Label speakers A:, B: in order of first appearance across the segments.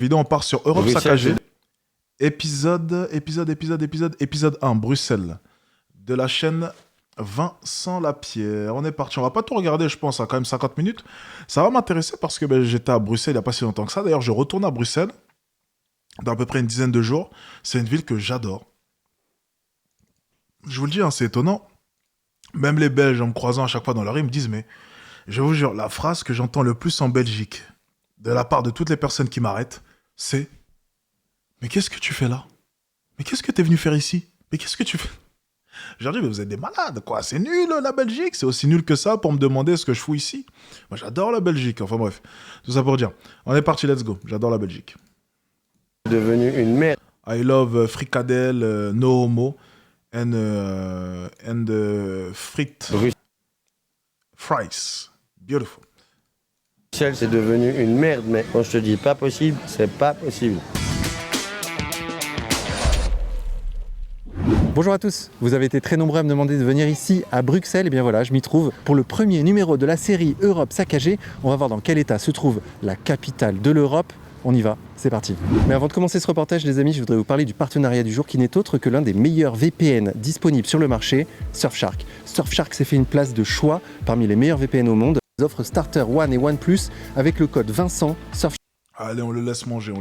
A: Vidéo, on part sur Europe
B: Bruxelles,
A: saccagée. Épisode 1, Bruxelles. De la chaîne Vincent Lapierre. On est parti. On va pas tout regarder, je pense, à quand même 50 minutes. Ça va m'intéresser parce que j'étais à Bruxelles il n'y a pas si longtemps que ça. D'ailleurs, je retourne à Bruxelles dans à peu près une dizaine de jours. C'est une ville que j'adore. Je vous le dis, hein, c'est étonnant. Même les Belges, en me croisant à chaque fois dans la rue, ils me disent, mais je vous jure, la phrase que j'entends le plus en Belgique, de la part de toutes les personnes qui m'arrêtent, c'est « Mais qu'est-ce que tu fais là? Mais qu'est-ce que t'es venu faire ici? Mais qu'est-ce que tu fais ?» Je leur dis « Mais vous êtes des malades, quoi. C'est nul, la Belgique. C'est aussi nul que ça pour me demander ce que je fous ici. » Moi, j'adore la Belgique. Enfin bref, tout ça pour dire. On est parti, let's go. J'adore la Belgique.
B: Devenu une merde.
A: I love fricadelle, no homo, and frites. Fries. Beautiful.
B: Bruxelles, c'est devenu une merde, mais quand je te dis pas possible, c'est pas possible.
C: Bonjour à tous, vous avez été très nombreux à me demander de venir ici à Bruxelles, et bien voilà, je m'y trouve pour le premier numéro de la série Europe saccagée. On va voir dans quel état se trouve la capitale de l'Europe. On y va, c'est parti. Mais avant de commencer ce reportage, les amis, je voudrais vous parler du partenariat du jour qui n'est autre que l'un des meilleurs VPN disponibles sur le marché, Surfshark. Surfshark s'est fait une place de choix parmi les meilleurs VPN au monde. Ils offrent Starter One et One Plus avec le code Vincent. Surfshark
A: Allez, on le laisse manger.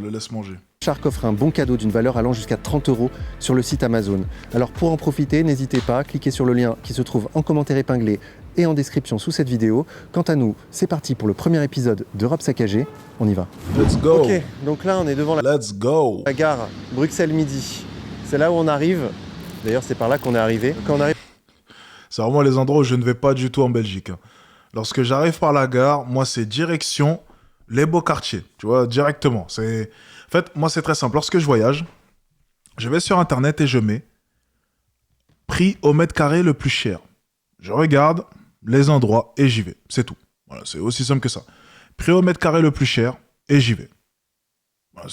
C: offre un bon cadeau d'une valeur allant jusqu'à 30 € sur le site Amazon. Alors pour en profiter, n'hésitez pas, cliquez sur le lien qui se trouve en commentaire épinglé et en description sous cette vidéo. Quant à nous, c'est parti pour le premier épisode d'Europe saccagée. On y va.
A: Let's go.
C: Ok, donc là on est devant
A: Let's go.
C: la gare Bruxelles Midi. C'est là où on arrive. D'ailleurs c'est par là qu'on est arrivé. Quand on arrive
A: C'est vraiment les endroits où je ne vais pas du tout en Belgique. Lorsque j'arrive par la gare, moi, c'est direction les beaux quartiers. Tu vois, directement. En fait, moi, c'est très simple. Lorsque je voyage, je vais sur Internet et je mets prix au mètre carré le plus cher. Je regarde les endroits et j'y vais. C'est tout. Voilà, c'est aussi simple que ça. Prix au mètre carré le plus cher et j'y vais. Voilà,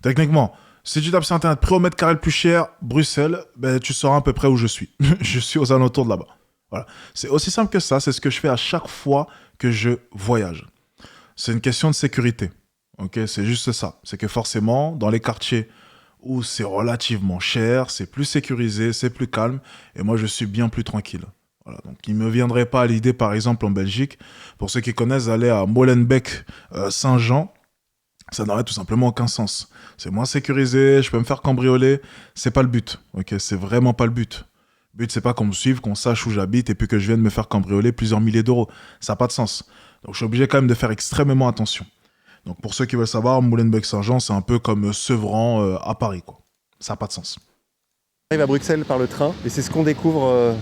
A: Techniquement, si tu tapes sur Internet prix au mètre carré le plus cher, Bruxelles, ben, tu sauras à peu près où je suis. Je suis aux alentours de là-bas. Voilà. C'est aussi simple que ça. C'est ce que je fais à chaque fois que je voyage. C'est une question de sécurité. Ok, c'est juste ça. C'est que forcément, dans les quartiers où c'est relativement cher, c'est plus sécurisé, c'est plus calme, et moi, je suis bien plus tranquille. Voilà. Donc, il ne me viendrait pas à l'idée, par exemple, en Belgique, pour ceux qui connaissent, d'aller à Molenbeek, Saint-Jean, ça n'aurait tout simplement aucun sens. C'est moins sécurisé, je peux me faire cambrioler, c'est pas le but. Ok, c'est vraiment pas le but. Le but, c'est pas qu'on me suive, qu'on sache où j'habite et puis que je vienne me faire cambrioler plusieurs milliers d'euros. Ça n'a pas de sens. Donc, je suis obligé quand même de faire extrêmement attention. Donc, pour ceux qui veulent savoir, Molenbeek-Saint-Jean, c'est un peu comme Sevran à Paris, quoi. Ça n'a pas de sens.
C: on arrive à Bruxelles par le train et c'est ce qu'on découvre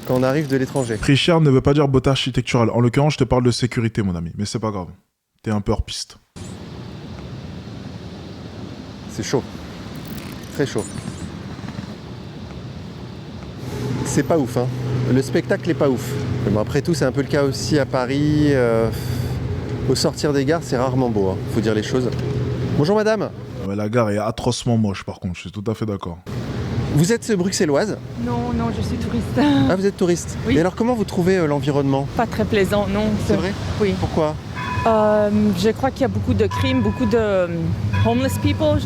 C: quand on arrive de l'étranger.
A: Prix cher ne veut pas dire beauté architecturale. En l'occurrence, je te parle de sécurité, mon ami. Mais c'est pas grave. T'es un peu hors piste.
C: C'est chaud. Très chaud. C'est pas ouf, hein. Le spectacle est pas ouf. Mais bon, après tout, c'est un peu le cas aussi à Paris. Au sortir des gares, c'est rarement beau, hein. Faut dire les choses. Bonjour madame.
A: Ouais, la gare est atrocement moche, par contre. Je suis tout à fait d'accord.
C: Vous êtes bruxelloise?
D: Non, non, je suis touriste.
C: Ah, vous êtes touriste.
D: Oui.
C: Et alors, comment vous trouvez l'environnement?
D: Pas très plaisant, non.
C: C'est vrai?
D: Oui.
C: Pourquoi?
D: Je crois qu'il y a beaucoup de crimes, beaucoup de homeless people,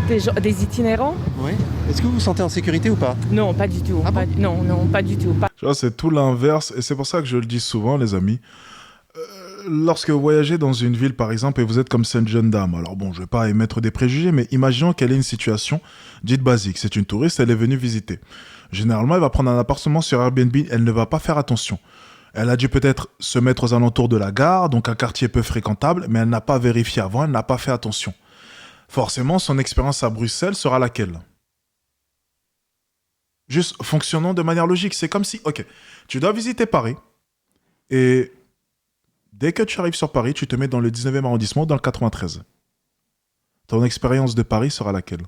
D: des itinérants.
C: Oui. Est-ce que vous vous sentez en sécurité ou pas?
D: Non, pas du tout.
C: Ah bon?
D: Non, non, pas du tout.
A: Tu vois, c'est tout l'inverse. Et c'est pour ça que je le dis souvent, les amis. Lorsque vous voyagez dans une ville, par exemple, et vous êtes comme cette jeune dame, alors bon, je vais pas émettre des préjugés, mais imaginons qu'elle ait une situation dite basique. C'est une touriste, elle est venue visiter. Généralement, elle va prendre un appartement sur Airbnb, elle ne va pas faire attention. Elle a dû peut-être se mettre aux alentours de la gare, donc un quartier peu fréquentable, mais elle n'a pas vérifié avant, elle n'a pas fait attention. Forcément, son expérience à Bruxelles sera laquelle? Juste fonctionnons de manière logique. C'est comme si, ok, tu dois visiter Paris, et dès que tu arrives sur Paris, tu te mets dans le 19e arrondissement, dans le 93. Ton expérience de Paris sera laquelle?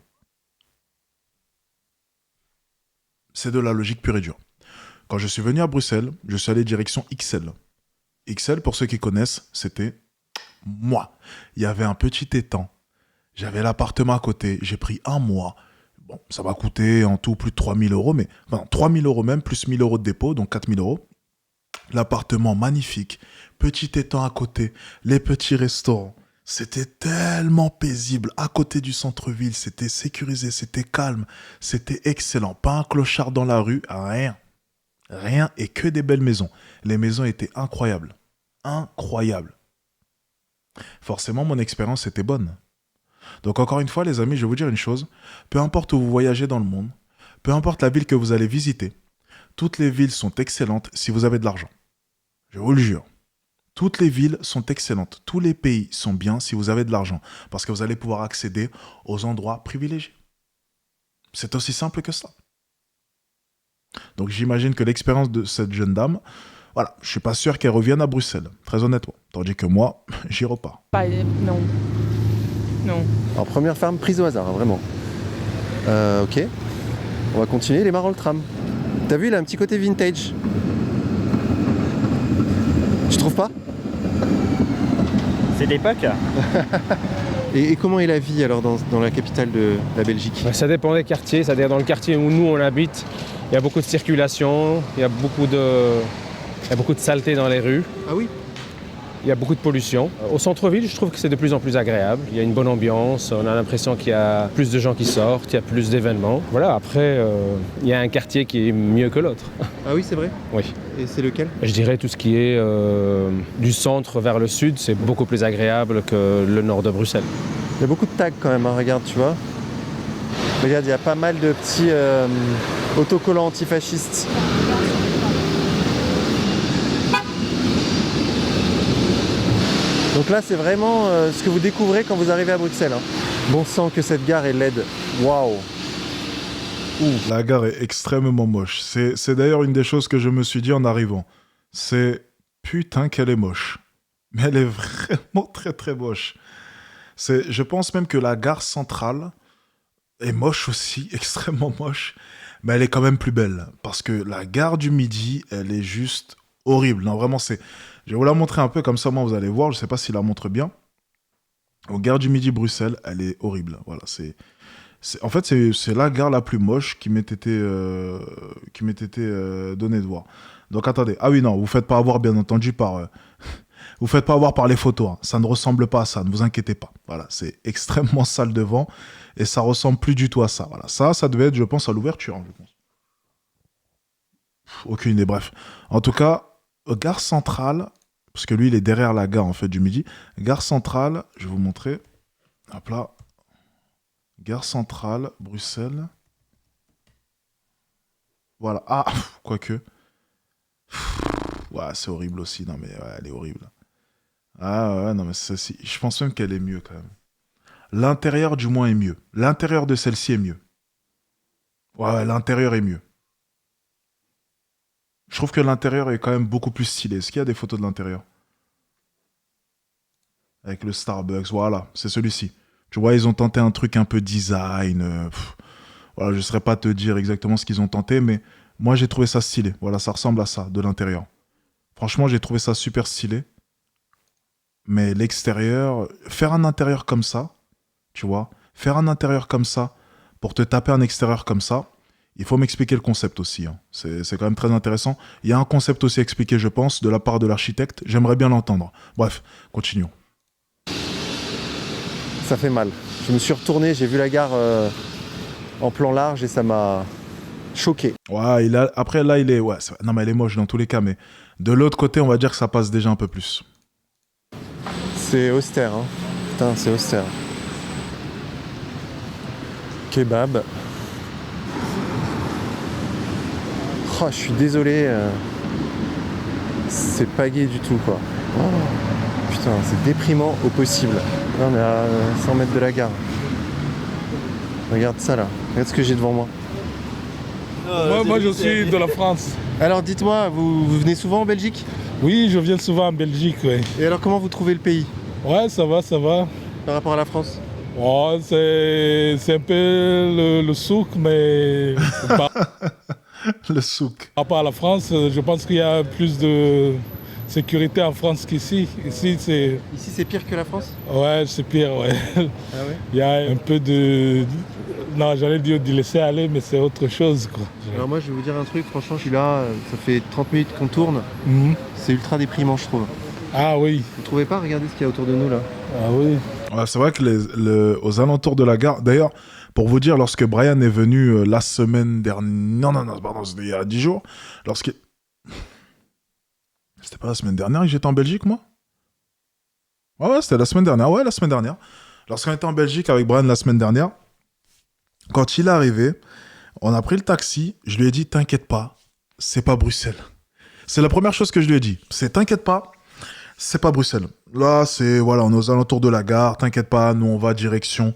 A: C'est de la logique pure et dure. Quand je suis venu à Bruxelles, je suis allé direction XL. XL, pour ceux qui connaissent, c'était moi. Il y avait un petit étang. J'avais l'appartement à côté. J'ai pris un mois. Bon, ça m'a coûté en tout plus de 3 000 €, mais enfin, 3 000 € même, plus 1 000 € de dépôt, donc 4 000 €. L'appartement magnifique, petit étang à côté, les petits restaurants. C'était tellement paisible. À côté du centre-ville, c'était sécurisé, c'était calme, c'était excellent. Pas un clochard dans la rue, rien. Rien et que des belles maisons. Les maisons étaient incroyables. Incroyables. Forcément, mon expérience était bonne. Donc encore une fois, les amis, je vais vous dire une chose. Peu importe où vous voyagez dans le monde, peu importe la ville que vous allez visiter, toutes les villes sont excellentes si vous avez de l'argent. Je vous le jure. Toutes les villes sont excellentes. Tous les pays sont bien si vous avez de l'argent. Parce que vous allez pouvoir accéder aux endroits privilégiés. C'est aussi simple que ça. Donc j'imagine que l'expérience de cette jeune dame, voilà, je suis pas sûr qu'elle revienne à Bruxelles, très honnêtement. Tandis que moi, j'y repars.
D: Non. Non.
C: Alors première ferme prise au hasard, hein, vraiment. Ok. On va continuer, les marrants le tram. T'as vu, il a un petit côté vintage. Tu trouves pas?
E: C'est d'époque.
C: Et comment est la vie alors dans la capitale de la Belgique?
F: Ça dépend des quartiers, c'est-à-dire dans le quartier où nous on habite, il y a beaucoup de circulation, il y a beaucoup de saleté dans les rues,
C: Ah oui?
F: il y a beaucoup de pollution. Au centre-ville, je trouve que c'est de plus en plus agréable, il y a une bonne ambiance, on a l'impression qu'il y a plus de gens qui sortent, il y a plus d'événements. Voilà, après, il y a un quartier qui est mieux que l'autre.
C: Ah oui, c'est vrai?
F: Oui.
C: Et c'est lequel?
F: Je dirais tout ce qui est du centre vers le sud, c'est beaucoup plus agréable que le nord de Bruxelles.
C: Il y a beaucoup de tags quand même, hein, regarde, tu vois. Regarde, il y a pas mal de petits autocollants antifascistes. Donc là, c'est vraiment ce que vous découvrez quand vous arrivez à Bruxelles. Hein. Bon sang que cette gare est laide. Waouh!
A: La gare est extrêmement moche. C'est d'ailleurs une des choses que je me suis dit en arrivant. C'est putain qu'elle est moche. Mais elle est vraiment très très moche. Je pense même que la gare centrale est moche aussi, extrêmement moche. Mais elle est quand même plus belle. Parce que la gare du Midi, elle est juste horrible. Non, vraiment, je vais vous la montrer un peu, comme ça, moi, vous allez voir. Je sais pas s'il la montre bien. Au gare du Midi, Bruxelles, elle est horrible. Voilà, en fait, c'est la gare la plus moche qui m'ait été donnée de voir. Donc, attendez. Ah oui, non, vous faites pas avoir, bien entendu, vous faites pas avoir par les photos. Hein. Ça ne ressemble pas à ça, ne vous inquiétez pas. Voilà, c'est extrêmement sale devant et ça ressemble plus du tout à ça. Voilà, ça devait être, je pense, à l'ouverture, hein, je pense. Aucune idée, bref. En tout cas, gare centrale, parce que lui, il est derrière la gare, en fait, du Midi. Gare centrale, je vais vous montrer. Hop là. Gare centrale, Bruxelles. Voilà. Ah, quoique. Ouais, c'est horrible aussi. Non, mais ouais, elle est horrible. Ah ouais, non, mais celle-ci, je pense même qu'elle est mieux quand même. L'intérieur, du moins, est mieux. L'intérieur de celle-ci est mieux. Ouais, l'intérieur est mieux. Je trouve que l'intérieur est quand même beaucoup plus stylé. Est-ce qu'il y a des photos de l'intérieur? Avec le Starbucks, voilà, c'est celui-ci. Tu vois, ils ont tenté un truc un peu design. Voilà, je ne saurais pas te dire exactement ce qu'ils ont tenté, mais moi, j'ai trouvé ça stylé. Voilà, ça ressemble à ça, de l'intérieur. Franchement, j'ai trouvé ça super stylé. Mais l'extérieur, faire un intérieur comme ça, tu vois, faire un intérieur comme ça, pour te taper un extérieur comme ça, il faut m'expliquer le concept aussi. Hein. C'est quand même très intéressant. Il y a un concept aussi expliqué, je pense, de la part de l'architecte. J'aimerais bien l'entendre. Bref, continuons.
C: Ça fait mal. Je me suis retourné, j'ai vu la gare en plan large et ça m'a choqué.
A: Ouais, après là, il est... Ouais, non, mais elle est moche dans tous les cas, mais de l'autre côté, on va dire que ça passe déjà un peu plus.
C: C'est austère, hein. Putain, c'est austère. Kebab. Oh, je suis désolé. C'est pas gai du tout, quoi. Oh, putain, c'est déprimant au possible. Là, on est à 100 mètres de la gare. Regarde ça, là. Regarde ce que j'ai devant moi.
G: Moi, je suis de la France.
C: Alors, dites-moi, vous venez souvent en Belgique?
G: Oui, je viens souvent en Belgique, oui.
C: Et alors, comment vous trouvez le pays?
G: Ouais, ça va, ça va.
C: Par rapport à la France?
G: Oh, c'est un peu le souk, mais pas.
A: Le souk.
G: Par rapport à la France, je pense qu'il y a plus de sécurité en France qu'ici. Ici,
C: c'est pire que la France?
G: Ouais, c'est pire, ouais.
C: Ah ouais?
G: Il y a un peu de... Non, j'allais dire de laisser aller, mais c'est autre chose, quoi.
C: Alors moi, je vais vous dire un truc, franchement, je suis là, ça fait 30 minutes qu'on tourne. C'est ultra déprimant, je trouve.
G: Ah oui,
C: Vous trouvez pas? Regardez ce qu'il y a autour de nous là.
G: ah oui.
A: Ouais, c'est vrai que aux alentours de la gare. D'ailleurs, pour vous dire, lorsque Brian est venu la semaine dernière. Non, pardon, c'était il y a 10 jours. Lorsque. C'était pas la semaine dernière que j'étais en Belgique, moi? Ouais, c'était la semaine dernière. Ouais, la semaine dernière. Lorsqu'on était en Belgique avec Brian la semaine dernière, quand il est arrivé, on a pris le taxi. Je lui ai dit, t'inquiète pas, c'est pas Bruxelles. C'est la première chose que je lui ai dit. C'est t'inquiète pas, c'est pas Bruxelles. Là, c'est, voilà, on est aux alentours de la gare, t'inquiète pas, nous on va direction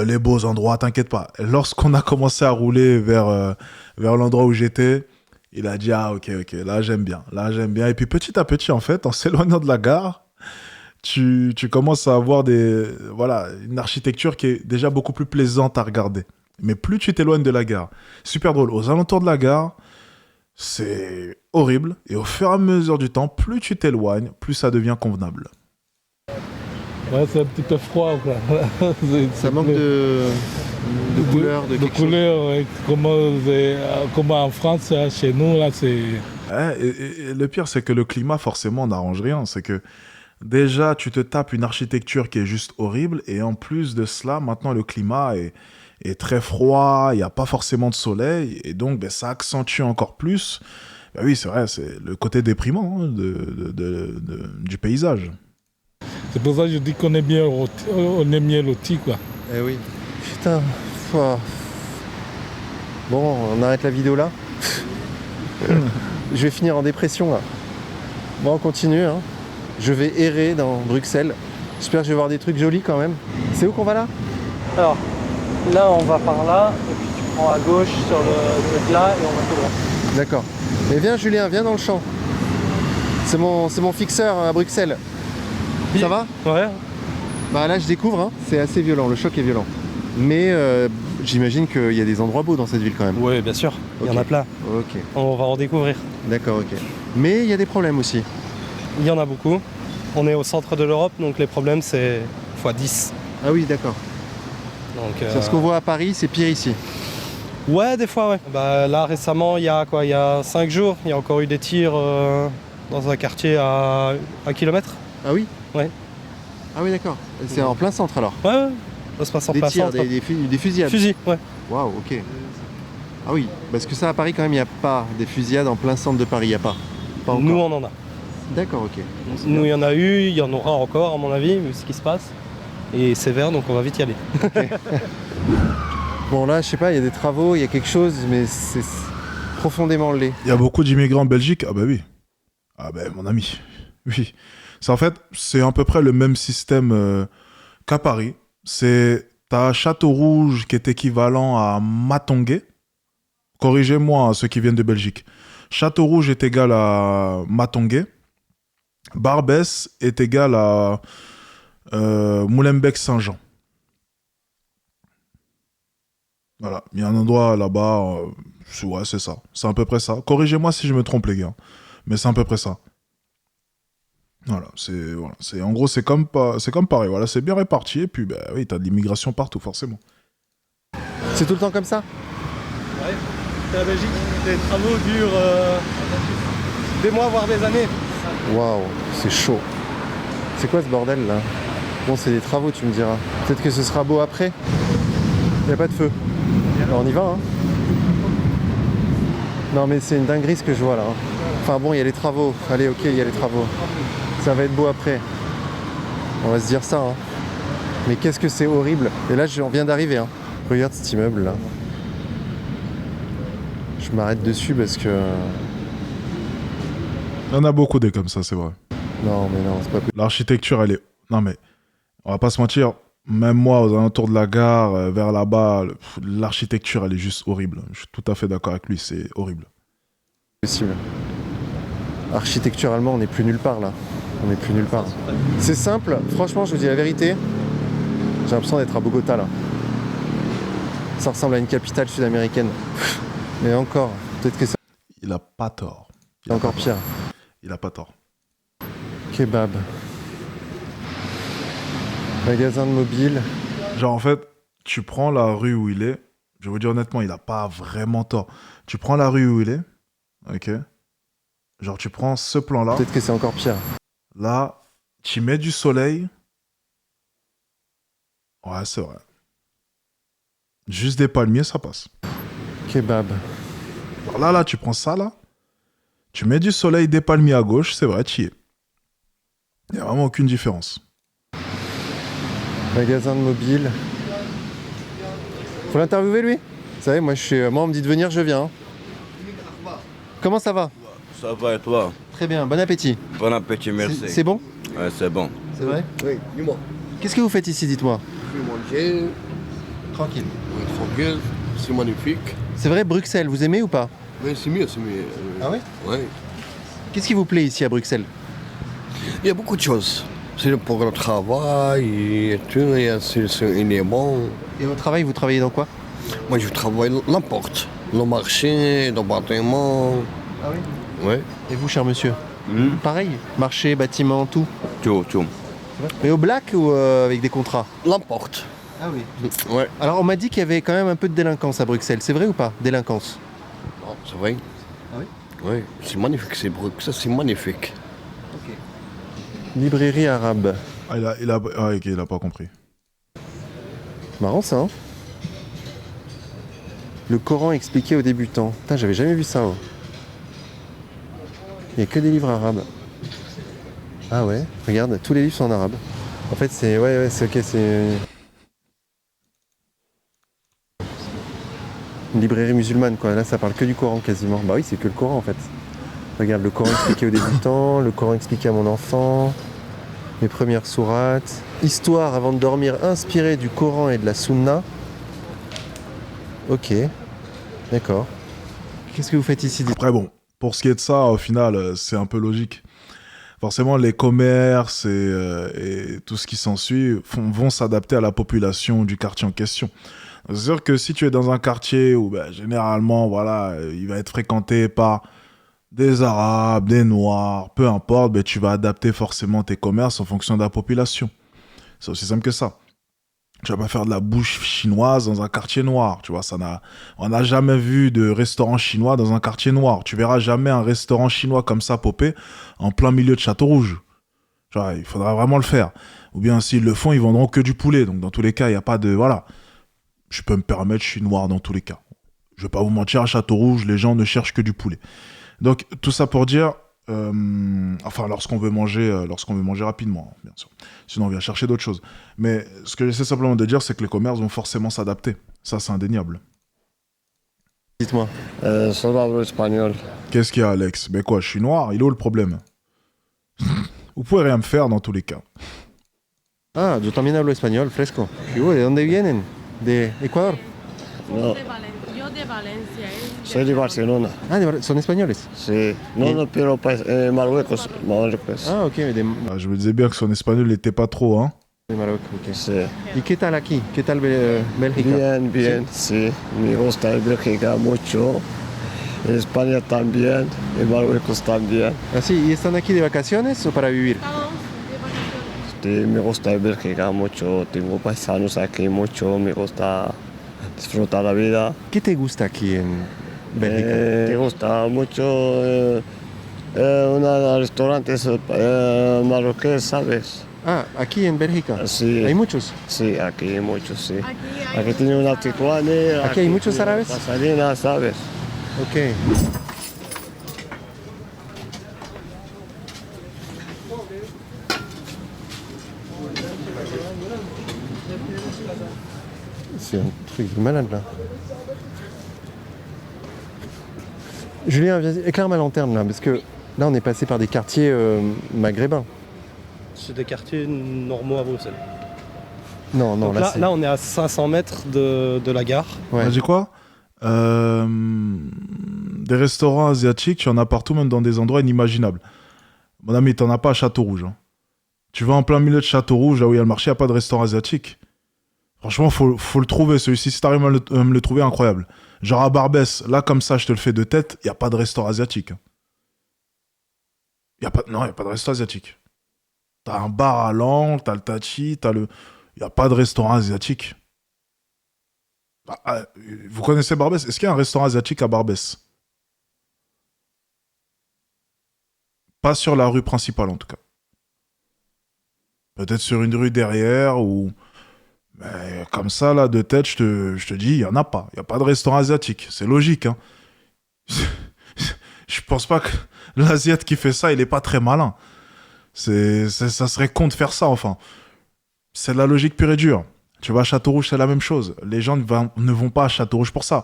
A: les beaux endroits, t'inquiète pas. Et lorsqu'on a commencé à rouler vers l'endroit où j'étais, il a dit, ah ok, là j'aime bien. Et puis petit à petit, en fait, en s'éloignant de la gare, tu commences à avoir une architecture qui est déjà beaucoup plus plaisante à regarder. Mais plus tu t'éloignes de la gare, super drôle, aux alentours de la gare, c'est horrible. Et au fur et à mesure du temps, plus tu t'éloignes, plus ça devient convenable.
G: Ouais, c'est un petit peu froid, quoi.
C: Ça manque de couleur, de quelque chose.
G: couleur, ouais. Comme en France, chez nous, là, c'est...
A: Et le pire, c'est que le climat, forcément, n'arrange rien. C'est que déjà, tu te tapes une architecture qui est juste horrible. Et en plus de cela, maintenant, le climat est très froid. Il n'y a pas forcément de soleil. Et donc, ça accentue encore plus. Oui, c'est vrai, c'est le côté déprimant du paysage.
G: C'est pour ça que je dis qu'on est bien loti, quoi.
C: Eh oui. Putain. Pouah. Bon, on arrête la vidéo là. Je vais finir en dépression là. Bon, on continue. Hein. Je vais errer dans Bruxelles. J'espère que je vais voir des trucs jolis quand même. C'est où qu'on va là?
E: Alors, là, on va par là, et puis tu prends à gauche sur le truc là, et on va tout droit.
C: D'accord. Mais viens Julien, viens dans le champ. C'est mon fixeur à Bruxelles. Ça va?
E: Ouais.
C: Bah là je découvre, hein. C'est assez violent, le choc est violent. Mais j'imagine qu'il y a des endroits beaux dans cette ville quand même.
E: Oui, bien sûr, il y en a plein.
C: Ok,
E: On va en découvrir.
C: d'accord, ok. Mais il y a des problèmes aussi.
E: Il y en a beaucoup. On est au centre de l'Europe, donc les problèmes, c'est x10.
C: Ah oui, d'accord.
E: Donc,
C: Sur ce qu'on voit à Paris, c'est pire ici.
E: ouais, des fois, ouais. Bah, là, récemment, il y a 5 jours, il y a encore eu des tirs dans un quartier à 1 kilomètre.
C: Ah oui?
E: Ouais.
C: Ah oui, d'accord. C'est en plein centre alors.
E: Ouais, ça se passe en
C: Des
E: plein
C: tirs,
E: centre.
C: des fusillades.
E: Fusil, ouais.
C: Waouh, ok. Ah oui, parce que ça à Paris quand même, il n'y a pas des fusillades en plein centre de Paris, il n'y a pas. Pas encore.
E: Nous, on en a.
C: D'accord, ok.
E: Nous, il y en a eu, il y en aura encore, à mon avis, vu ce qui se passe. Et c'est vert, donc on va vite y aller.
C: Bon là, je sais pas, il y a des travaux, il y a quelque chose, mais c'est profondément laid.
A: Il y a beaucoup d'immigrants en Belgique? Ah bah oui. Ah bah mon ami. Oui. C'est à peu près le même système qu'à Paris. T'as Château-Rouge qui est équivalent à Matongué. Corrigez-moi, hein, ceux qui viennent de Belgique. Château-Rouge est égal à Matongué. Barbès est égal à Molenbeek-Saint-Jean. Voilà, il y a un endroit là-bas, ouais, c'est ça. C'est à peu près ça. Corrigez-moi si je me trompe, les gars. Mais c'est à peu près ça. Voilà, en gros, c'est comme pareil. Voilà, c'est bien réparti. Et puis, bah, oui, t'as de l'immigration partout, forcément.
C: C'est tout le temps comme ça?
E: Ouais, c'est la Belgique. Les travaux durent des mois, voire des années.
C: Waouh, c'est chaud. C'est quoi ce bordel là? Bon, c'est des travaux, tu me diras. Peut-être que ce sera beau après. Il n'y a pas de feu. Alors on y va, hein. Non mais c'est une dinguerie ce que je vois là. Hein. Enfin bon, il y a les travaux. Allez, ok, il y a les travaux. Ça va être beau après. On va se dire ça, hein. Mais qu'est-ce que c'est horrible. Et là, on vient d'arriver, hein. Regarde cet immeuble là. Je m'arrête dessus parce que...
A: Il y en a beaucoup des comme ça, c'est vrai.
C: Non mais non, c'est pas possible.
A: L'architecture, elle est... Non mais, on va pas se mentir, même moi, aux alentours de la gare, vers là-bas, l'architecture, elle est juste horrible. Je suis tout à fait d'accord avec lui, c'est horrible.
C: Architecturalement, on n'est plus nulle part là. On n'est plus nulle part. C'est simple, franchement, je vous dis la vérité. J'ai l'impression d'être à Bogota là. Ça ressemble à une capitale sud-américaine. Mais encore, peut-être que c'est
A: Il a pas tort.
C: encore pire.
A: Il a pas tort.
C: Kebab. Magasin de mobile.
A: Genre, en fait, tu prends la rue où il est. Je vais vous dire honnêtement, il a pas vraiment tort. Tu prends la rue où il est. Ok. Genre, tu prends ce plan-là.
C: Peut-être que c'est encore pire.
A: Là, tu mets du soleil. Ouais, c'est vrai. Juste des palmiers, ça passe.
C: Kebab.
A: Alors là, tu prends ça, là. Tu mets du soleil, des palmiers à gauche, c'est vrai, tu y es. Il n'y a vraiment aucune différence.
C: Magasin de mobile. Faut l'interviewer lui? Vous savez, moi, moi on me dit de venir, je viens. Comment ça va?
H: Ça va et toi?
C: Très bien, bon appétit.
H: Bon appétit, merci.
C: C'est bon?
H: Ouais, c'est bon.
C: C'est vrai?
I: Oui, dis-moi.
C: Qu'est-ce que vous faites ici, dites-moi?
I: Je vais manger,
C: Tranquille.
I: tranquille, c'est magnifique.
C: C'est vrai, Bruxelles, vous aimez ou pas?
I: Mais c'est mieux, c'est mieux.
C: Ah ouais?
I: Oui.
C: Qu'est-ce qui vous plaît ici à Bruxelles?
I: Il y a beaucoup de choses. C'est pour le travail et tout, c'est élément.
C: Et au travail, vous travaillez dans quoi?
I: Moi, je travaille n'importe. Le marché, le bâtiment.
C: Ah oui?
I: Oui.
C: Et vous, cher monsieur? Pareil, marché, bâtiment, tout.
H: Tout.
C: Mais au black ou avec des contrats?
I: N'importe.
C: Ah oui.
I: Ouais.
C: Alors on m'a dit qu'il y avait quand même un peu de délinquance à Bruxelles, c'est vrai ou pas? Délinquance?
I: Non, c'est vrai.
C: Ah oui?
I: Oui, c'est magnifique, c'est Bruxelles, c'est magnifique.
C: Librairie arabe.
A: Ah, ok, il a pas compris.
C: Marrant ça, hein? Le Coran expliqué aux débutants. Putain, j'avais jamais vu ça. Oh. Il n'y a que des livres arabes. Ah ouais, regarde, tous les livres sont en arabe. En fait, c'est... Ouais, c'est ok, c'est... Une librairie musulmane, quoi. Là, ça parle que du Coran, quasiment. Bah oui, c'est que le Coran, en fait. Regarde, le Coran expliqué aux débutants, le Coran expliqué à mon enfant, mes premières sourates. Histoire avant de dormir inspirée du Coran et de la Sunna. Ok, d'accord. Qu'est-ce que vous faites ici?
A: Après, bon, pour ce qui est de ça, au final, c'est un peu logique. Forcément, les commerces et tout ce qui s'ensuit vont s'adapter à la population du quartier en question. C'est sûr que si tu es dans un quartier où, généralement, voilà, il va être fréquenté par des Arabes, des Noirs, peu importe, tu vas adapter forcément tes commerces en fonction de la population. C'est aussi simple que ça. Tu vas pas faire de la bouffe chinoise dans un quartier noir, tu vois, on n'a jamais vu de restaurant chinois dans un quartier noir. Tu verras jamais un restaurant chinois comme ça popper en plein milieu de Château-Rouge. Tu vois, il faudra vraiment le faire. Ou bien s'ils le font, ils vendront que du poulet. Donc dans tous les cas, il n'y a pas de... Voilà. Je peux me permettre, je suis noir dans tous les cas. Je vais pas vous mentir, à Château-Rouge, les gens ne cherchent que du poulet. Donc tout ça pour dire... enfin, lorsqu'on veut manger rapidement, bien sûr. Sinon, on vient chercher d'autres choses. Mais ce que j'essaie simplement de dire, c'est que les commerces vont forcément s'adapter. Ça, c'est indéniable.
C: Dites-moi.
B: Solo hablo espagnol.
A: Qu'est-ce qu'il y a, Alex? Mais quoi, je suis noir? Il est où le problème? Vous pouvez rien me faire dans tous les cas.
C: Ah, yo también hablo español, fresco. ¿Y de dónde vienen? ¿De Ecuador?
B: No,
D: Yo de Valencia.
B: soy de Barcelona.
C: Ah, son españoles.
B: Sí. No, pero Marruecos.
C: Ah, ok, mais
A: Ah, je me disais bien que son espagnol n'était pas trop, hein.
C: de Maroc, ok.
B: Sí.
C: ¿Y qué tal aquí? ¿Qué tal Bélgica?
B: Bien, sí. Me gusta Bélgica mucho. España también. Y Marruecos también.
C: Ah, sí, ¿y están aquí de vacaciones o para vivir?
B: Sí, me gusta Bélgica mucho. Tengo paisanos aquí mucho. Me gusta disfrutar la vida.
C: ¿Qué te gusta aquí en Bélgica?
B: Me gusta mucho unos restaurantes marroquíes, ¿sabes?
C: Ah, aquí en Bélgica.
B: Sí.
C: ¿Hay muchos?
B: Sí, aquí muchos, sí. Aquí tiene una tijuana.
C: ¿Aquí hay muchos
B: tiene
C: árabes?
B: Pasadena, ¿sabes?
C: Ok. C'est un truc de malade là. Julien, viens, éclaire ma lanterne là, parce que là on est passé par des quartiers maghrébins.
E: C'est des quartiers normaux à Bruxelles.
C: Non, non,
E: Donc
C: là,
E: là,
C: c'est...
E: là, on est à 500 mètres de la gare.
C: Ouais.
A: On a dit quoi? Des restaurants asiatiques, tu en as partout, même dans des endroits inimaginables. Mon ami, t'en as pas à Château-Rouge. Hein. Tu vas en plein milieu de Château-Rouge, là où il y a le marché, il n'y a pas de restaurant asiatique. Franchement, faut le trouver, celui-ci. Si t'arrives à me le trouver, incroyable. Genre à Barbès, là, comme ça, je te le fais de tête, il n'y a pas de restaurant asiatique. Non, il n'y a pas de restaurant asiatique. T'as un bar à l'angle, t'as le tachi, il n'y a pas de restaurant asiatique. Vous connaissez Barbès? Est-ce qu'il y a un restaurant asiatique à Barbès? Pas sur la rue principale, en tout cas. Peut-être sur une rue derrière ou... Mais comme ça, là, de tête, je te dis, il n'y en a pas. Il n'y a pas de restaurant asiatique. C'est logique, hein. Je pense pas que l'Asiate qui fait ça, il est pas très malin. Ça serait con de faire ça, enfin. C'est de la logique pure et dure. Tu vas à Château-Rouge, c'est la même chose. Les gens ne vont pas à Château-Rouge pour ça.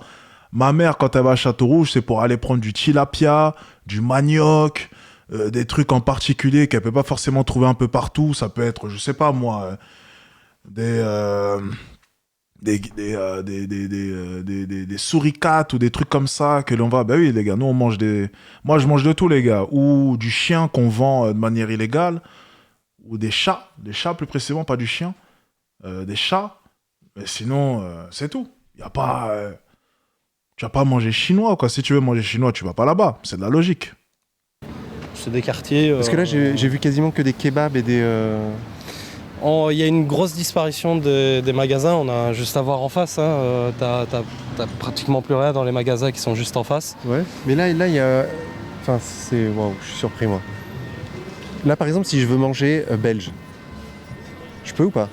A: Ma mère, quand elle va à Château-Rouge, c'est pour aller prendre du tilapia, du manioc, des trucs en particulier qu'elle peut pas forcément trouver un peu partout. Ça peut être, je sais pas moi, des souricates ou des trucs comme ça que l'on va. Ben oui, les gars, nous on mange des. Moi je mange de tout, les gars. Ou du chien qu'on vend de manière illégale, ou des chats plus précisément, pas du chien, des chats. Mais sinon, c'est tout. Y a pas. Tu vas pas manger chinois, quoi. Si tu veux manger chinois, tu vas pas là-bas. C'est de la logique.
E: C'est des quartiers...
C: Parce que là, j'ai vu quasiment que des kebabs et des...
E: Il y a une grosse disparition des magasins, on a juste à voir en face. Hein. T'as pratiquement plus rien dans les magasins qui sont juste en face.
C: Ouais, mais là il y a... Enfin, c'est... Waouh, je suis surpris, moi. Là, par exemple, si je veux manger belge, je peux ou pas?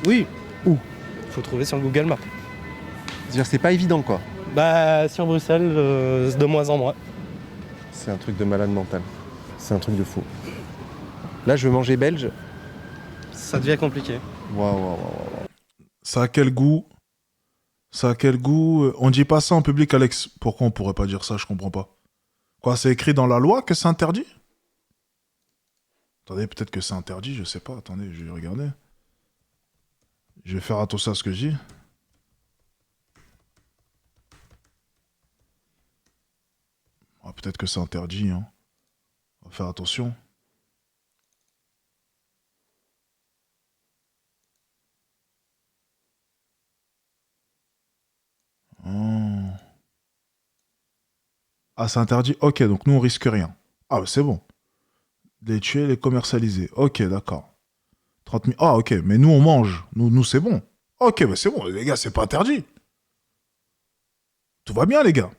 E: Oui.
C: Où?
E: Faut trouver sur le Google Maps.
C: C'est-à-dire, c'est pas évident, quoi.
E: Bah, sur Bruxelles, de moins en moins.
C: C'est un truc de malade mental. C'est un truc de fou. Là, je veux manger belge.
E: Ça devient compliqué.
C: Waouh.
A: Ça a quel goût? On dit pas ça en public, Alex. Pourquoi on pourrait pas dire ça? Je comprends pas. Quoi, c'est écrit dans la loi que c'est interdit? Attendez, peut-être que c'est interdit, je sais pas. Attendez, je vais regarder. Je vais faire attention à ce que je dis. Ah, peut-être que c'est interdit, hein. On va faire attention. Oh. Ah, c'est interdit? Ok, donc nous, on risque rien. Ah, bah, c'est bon. Les tuer, les commercialiser. Ok, d'accord. 30 000... Ah, ok, mais nous, on mange. Nous c'est bon. Ok, bah, c'est bon. Les gars, c'est pas interdit. Tout va bien, les gars.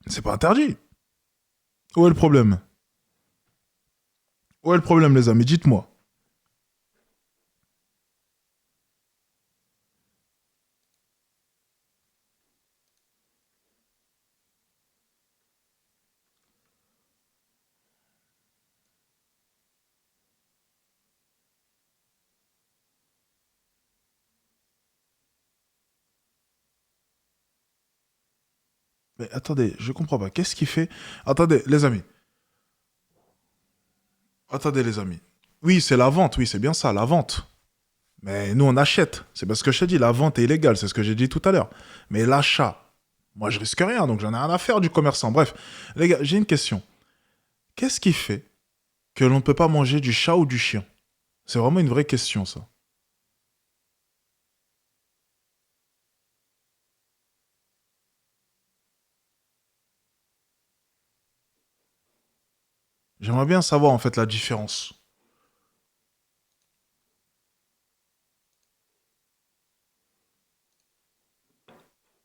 A: C'est pas interdit. Où est le problème? Où est le problème, les amis? Dites-moi. Mais attendez, je comprends pas. Qu'est-ce qu'il fait? Attendez, les amis. Oui, c'est la vente. Oui, c'est bien ça, la vente. Mais nous, on achète. C'est parce que je t'ai dit, la vente est illégale. C'est ce que j'ai dit tout à l'heure. Mais l'achat, moi, je risque rien. Donc, j'en ai rien à faire du commerçant. Bref, les gars, j'ai une question. Qu'est-ce qui fait que l'on ne peut pas manger du chat ou du chien? C'est vraiment une vraie question, ça. J'aimerais bien savoir, en fait, la différence.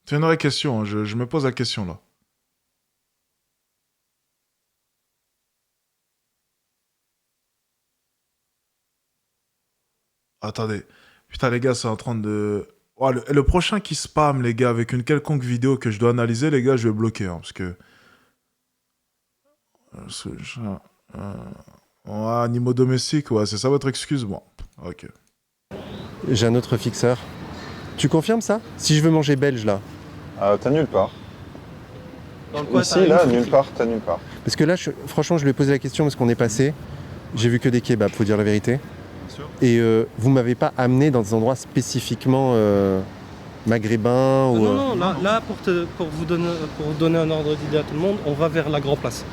A: C'est une vraie question, hein. Je me pose la question, là. Attendez. Putain, les gars, c'est en train de... Oh, le prochain qui spam, les gars, avec une quelconque vidéo que je dois analyser, les gars, je vais bloquer, hein, parce que... Animaux domestiques, ouais, c'est ça votre excuse? Bon, ok.
C: J'ai un autre fixeur. Tu confirmes ça? Si je veux manger belge, là?
J: T'as nulle part.
E: Dans le coin,
J: Ici, là, nulle part, t'as nulle part.
C: Parce que là, franchement, je lui ai posé la question parce qu'on est passé. J'ai vu que des kebabs, faut dire la vérité.
E: Bien sûr.
C: Et vous m'avez pas amené dans des endroits spécifiquement maghrébins ou...
E: Non, là pour vous donner un ordre d'idée à tout le monde, on va vers la Grand Place.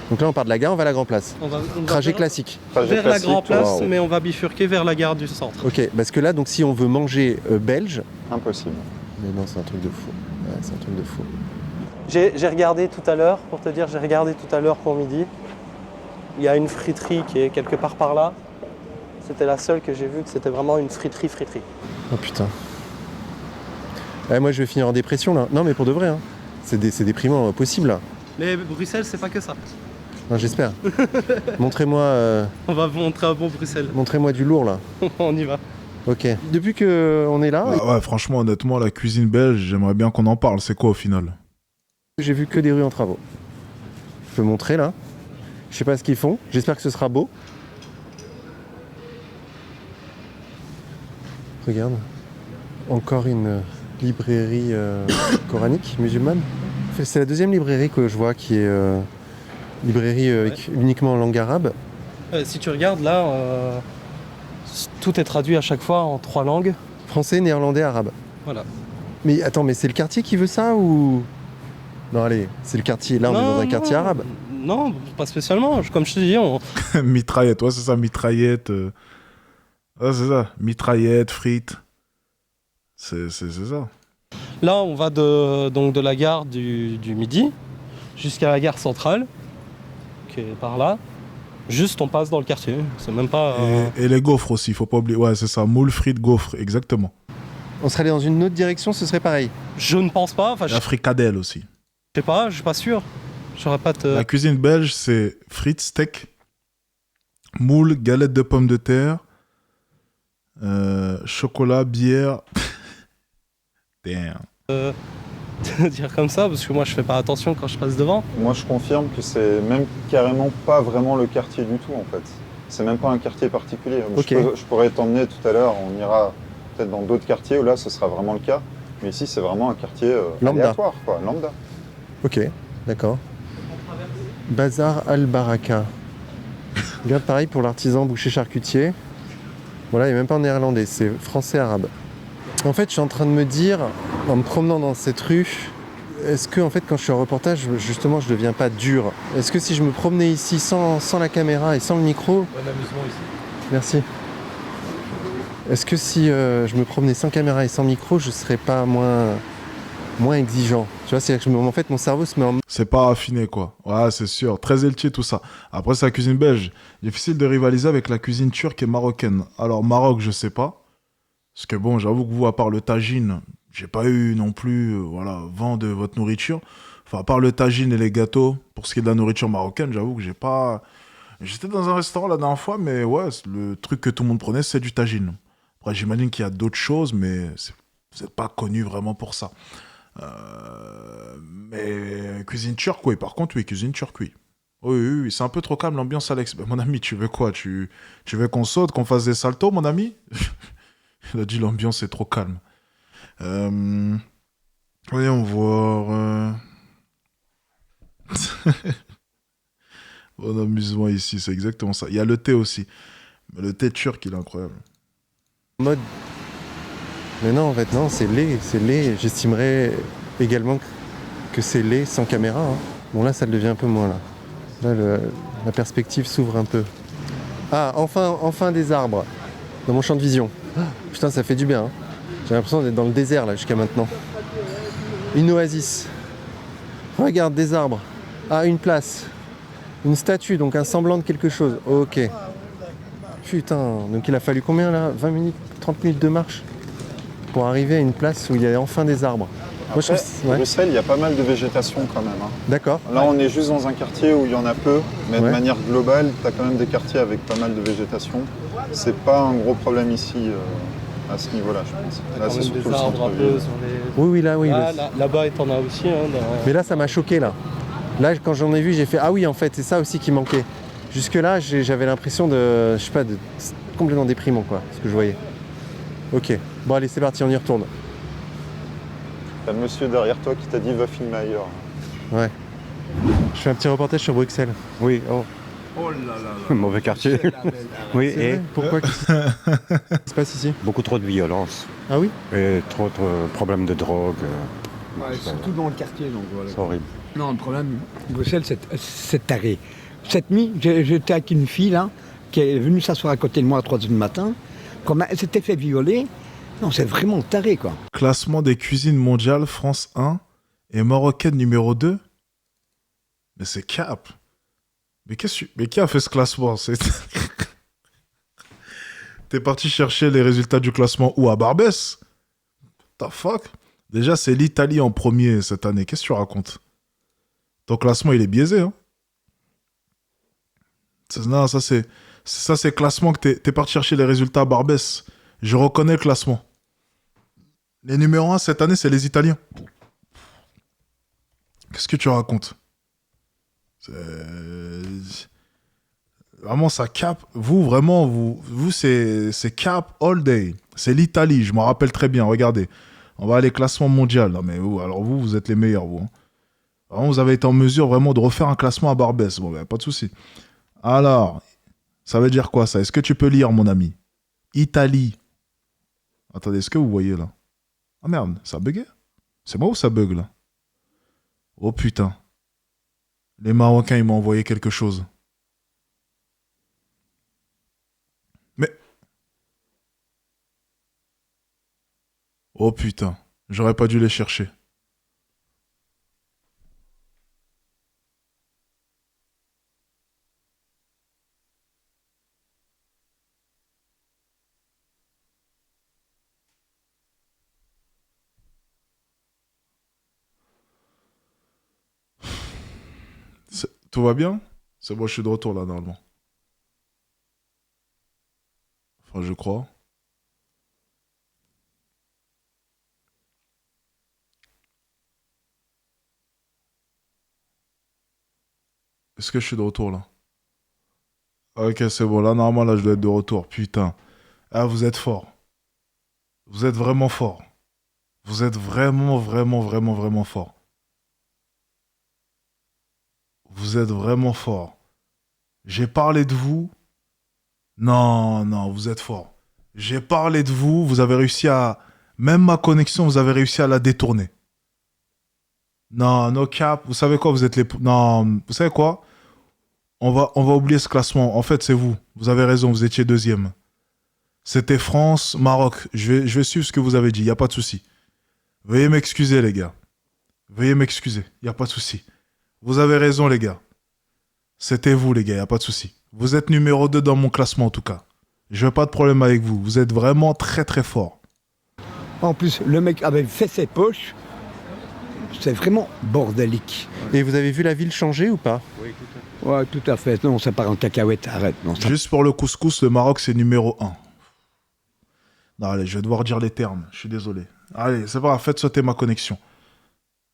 C: Donc là, on part de la gare, on va à la Grand Place.
E: On va
C: Trajet classique.
E: Vers la Grand Place, mais on va bifurquer vers la gare du centre.
C: Ok, parce que là, donc si on veut manger belge...
J: Impossible.
C: Mais non, c'est un truc de fou. Ouais, c'est un truc de fou.
E: J'ai regardé tout à l'heure, pour te dire, j'ai regardé tout à l'heure pour midi. Il y a une friterie qui est quelque part par là. C'était la seule que j'ai vue, que c'était vraiment une friterie.
C: Oh putain. Ouais, moi, je vais finir en dépression, là. Non, mais pour de vrai, hein. C'est déprimant possible, là.
E: Mais Bruxelles, c'est pas que ça.
C: Enfin, j'espère. Montrez-moi
E: On va vous montrer un bon Bruxelles.
C: montrez-moi du lourd là.
E: On y va.
C: Ok. Depuis qu'on est là,
A: Ouais, franchement, honnêtement, la cuisine belge, j'aimerais bien qu'on en parle. C'est quoi au final?
C: j'ai vu que des rues en travaux. Je peux montrer là. Je sais pas ce qu'ils font. J'espère que ce sera beau. Regarde. Encore une librairie coranique musulmane. C'est la deuxième librairie que je vois qui est librairie uniquement en langue arabe.
E: Si tu regardes là, tout est traduit à chaque fois en 3 langues.
C: Français, néerlandais, arabe.
E: Voilà.
C: Mais attends, mais c'est le quartier qui veut ça ou... Non, allez, c'est le quartier. Là, on est dans un quartier arabe.
E: Non, pas spécialement. Comme je te dis,
A: Mitraillette, ouais, c'est ça, mitraillette. Ouais, c'est ça, mitraillette, frites. C'est ça.
E: là, on va donc de la gare du Midi jusqu'à la gare centrale, qui est par là. Juste, on passe dans le quartier. C'est même pas...
A: Et les gaufres aussi, faut pas oublier. Ouais, c'est ça, moules, frites, gaufres, exactement.
C: On serait allé dans une autre direction, ce serait pareil.
E: Je ne pense pas. Enfin,
A: La fricadelle aussi.
E: je sais pas, je suis pas sûr. J'aurais pas
A: La cuisine belge, c'est frites, steak, moules, galettes de pommes de terre, chocolat, bière. Damn.
E: dire comme ça, parce que moi, je fais pas attention quand je passe devant.
J: Moi, je confirme que c'est même carrément pas vraiment le quartier du tout, en fait. C'est même pas un quartier particulier.
C: Ok.
J: Je pourrais t'emmener tout à l'heure, on ira peut-être dans d'autres quartiers où là, ce sera vraiment le cas. Mais ici, c'est vraiment un quartier
C: Lambda.
J: aléatoire, quoi, lambda.
C: Ok, d'accord. Bazar Al-Baraka. Regarde, pareil pour l'artisan boucher charcutier. Voilà, il n'est même pas en néerlandais, c'est français-arabe. En fait, je suis en train de me dire, en me promenant dans cette rue, est-ce que, en fait, quand je suis en reportage, justement, je deviens pas dur? Est-ce que si je me promenais ici sans la caméra et sans le micro...
F: Bon amusement ici.
C: Merci. Est-ce que si je me promenais sans caméra et sans micro, je serais pas moins exigeant? Tu vois, c'est-à-dire que en fait, mon cerveau se met en...
A: C'est pas raffiné, quoi. Ouais, c'est sûr. Très Eltier, tout ça. Après, c'est la cuisine belge. Difficile de rivaliser avec la cuisine turque et marocaine. Alors, Maroc, je sais pas. Parce que bon, j'avoue que vous, à part le tagine, j'ai pas eu non plus, vent de votre nourriture. Enfin, à part le tagine et les gâteaux, pour ce qui est de la nourriture marocaine, j'avoue que j'ai pas... J'étais dans un restaurant la dernière fois, mais ouais, le truc que tout le monde prenait, c'est du tagine. Après, j'imagine qu'il y a d'autres choses, mais c'est pas connu vraiment pour ça. Mais cuisine turque, oui. Par contre, oui, cuisine turque, oui. Oui, c'est un peu trop calme l'ambiance, Alex. Ben, mon ami, tu veux quoi? Tu veux qu'on saute, qu'on fasse des saltos, mon ami? Il a dit l'ambiance est trop calme. Voyons voir. Bon amusement ici, c'est exactement ça. Il y a le thé aussi. Mais le thé turc, il est incroyable.
C: mode... Mais non, en fait, non, c'est laid, c'est laid. J'estimerais également que c'est laid sans caméra. Hein. Bon, là, ça le devient un peu moins, là. Là, la perspective s'ouvre un peu. Ah, enfin des arbres dans mon champ de vision. Ah, putain, ça fait du bien. Hein. J'ai l'impression d'être dans le désert, là, jusqu'à maintenant. Une oasis. Regarde, des arbres. Ah, une place. Une statue, donc un semblant de quelque chose. Ok. Putain, donc il a fallu combien, là? 20 minutes, 30 minutes de marche pour arriver à une place où il y a enfin des arbres.
J: Après,
C: Moi, je trouve...
J: Bruxelles, il y a pas mal de végétation quand même. Hein.
C: D'accord.
J: Là, on est juste dans un quartier où il y en a peu, mais de
C: Ouais.
J: manière globale, tu as quand même des quartiers avec pas mal de végétation. C'est pas un gros problème ici à ce niveau-là, je pense. Là, c'est surtout
E: des
J: le
E: arbres un
J: centre-ville.
E: peu sur les...
C: Oui, là, oui.
E: Ah,
C: le-
E: là-bas, t'en as aussi. Hein,
C: Mais là, ça m'a choqué, là. Là, quand j'en ai vu, j'ai fait « Ah oui, en fait, c'est ça aussi qui manquait. » Jusque-là, j'avais l'impression de... Je sais pas, de complètement déprimant, quoi, ce que je voyais. Ok. Bon, allez, c'est parti, on y retourne.
J: T'as le monsieur derrière toi qui t'a dit va filmer ailleurs.
C: Ouais. Je fais un petit reportage sur Bruxelles.
K: Oui, oh. Mauvais quartier. Oui,
C: C'est
K: et
C: vrai pourquoi Qu'est-ce qui se passe ici?
K: beaucoup trop de violence.
C: Ah oui?
K: Et trop de problèmes de drogue.
L: Surtout dans le quartier, donc voilà.
K: C'est horrible.
L: Non, le problème, Bruxelles, c'est taré. Cette nuit, j'étais avec une fille là, qui est venue s'asseoir à côté de moi à 3h du matin. Quand elle s'était fait violer, non, c'est vraiment taré, quoi.
A: Classement des cuisines mondiales, France 1 et marocaine numéro 2. Mais c'est cap. Mais qui a fait ce classement? T'es parti chercher les résultats du classement où? À Barbès? The fuck? Déjà, c'est l'Italie en premier cette année. Qu'est-ce que tu racontes? Ton classement, il est biaisé, hein? Non, ça, c'est classement que t'es parti chercher les résultats à Barbès. Je reconnais le classement. Les numéros 1 cette année, c'est les Italiens. Qu'est-ce que tu racontes? Vraiment, ça cap. Vous c'est cap all day. C'est l'Italie, je m'en rappelle très bien. Regardez, on va aller classement mondial. Non, mais vous êtes les meilleurs, vous. Hein. Vraiment, vous avez été en mesure vraiment de refaire un classement à Barbès. Bon, ben, pas de souci. Alors, ça veut dire quoi, ça? Est-ce que tu peux lire, mon ami? Italie. Attendez, est-ce que vous voyez, là? Ah merde, ça a bugué? C'est moi ou ça bug, là? Oh putain. Les Marocains, ils m'ont envoyé quelque chose. Mais... Oh putain. J'aurais pas dû les chercher. Tout va bien? C'est bon, je suis de retour là, normalement. Enfin, je crois. Est-ce que je suis de retour là? Ok, c'est bon. Là, normalement, là, je dois être de retour. Putain. Ah, vous êtes fort. Vous êtes vraiment fort. Vous êtes vraiment, vraiment, vraiment, vraiment fort. Vous êtes vraiment fort. J'ai parlé de vous. Non, non, vous êtes fort. J'ai parlé de vous. Vous avez réussi à... Même ma connexion, vous avez réussi à la détourner. Non, no cap. Vous savez quoi? Vous êtes les... Non, vous savez quoi? On va oublier ce classement. En fait, c'est vous. Vous avez raison, vous étiez deuxième. C'était France, Maroc. Je vais suivre ce que vous avez dit, il n'y a pas de souci. Veuillez m'excuser, les gars. Veuillez m'excuser, il n'y a pas de souci. Vous avez raison, les gars. C'était vous, les gars, il n'y a pas de souci. Vous êtes numéro 2 dans mon classement, en tout cas. Je n'ai pas de problème avec vous. Vous êtes vraiment très, très fort.
L: En plus, le mec avait fait ses poches. C'est vraiment bordélique.
C: Et vous avez vu la ville changer ou pas?
L: Oui, tout à fait. Ouais, tout à fait. Non, ça part en cacahuète. Arrête. Non, ça...
A: Juste pour le couscous, le Maroc, c'est numéro 1. Non, allez, je vais devoir dire les termes. Je suis désolé. Allez, c'est pas grave, faites sauter ma connexion.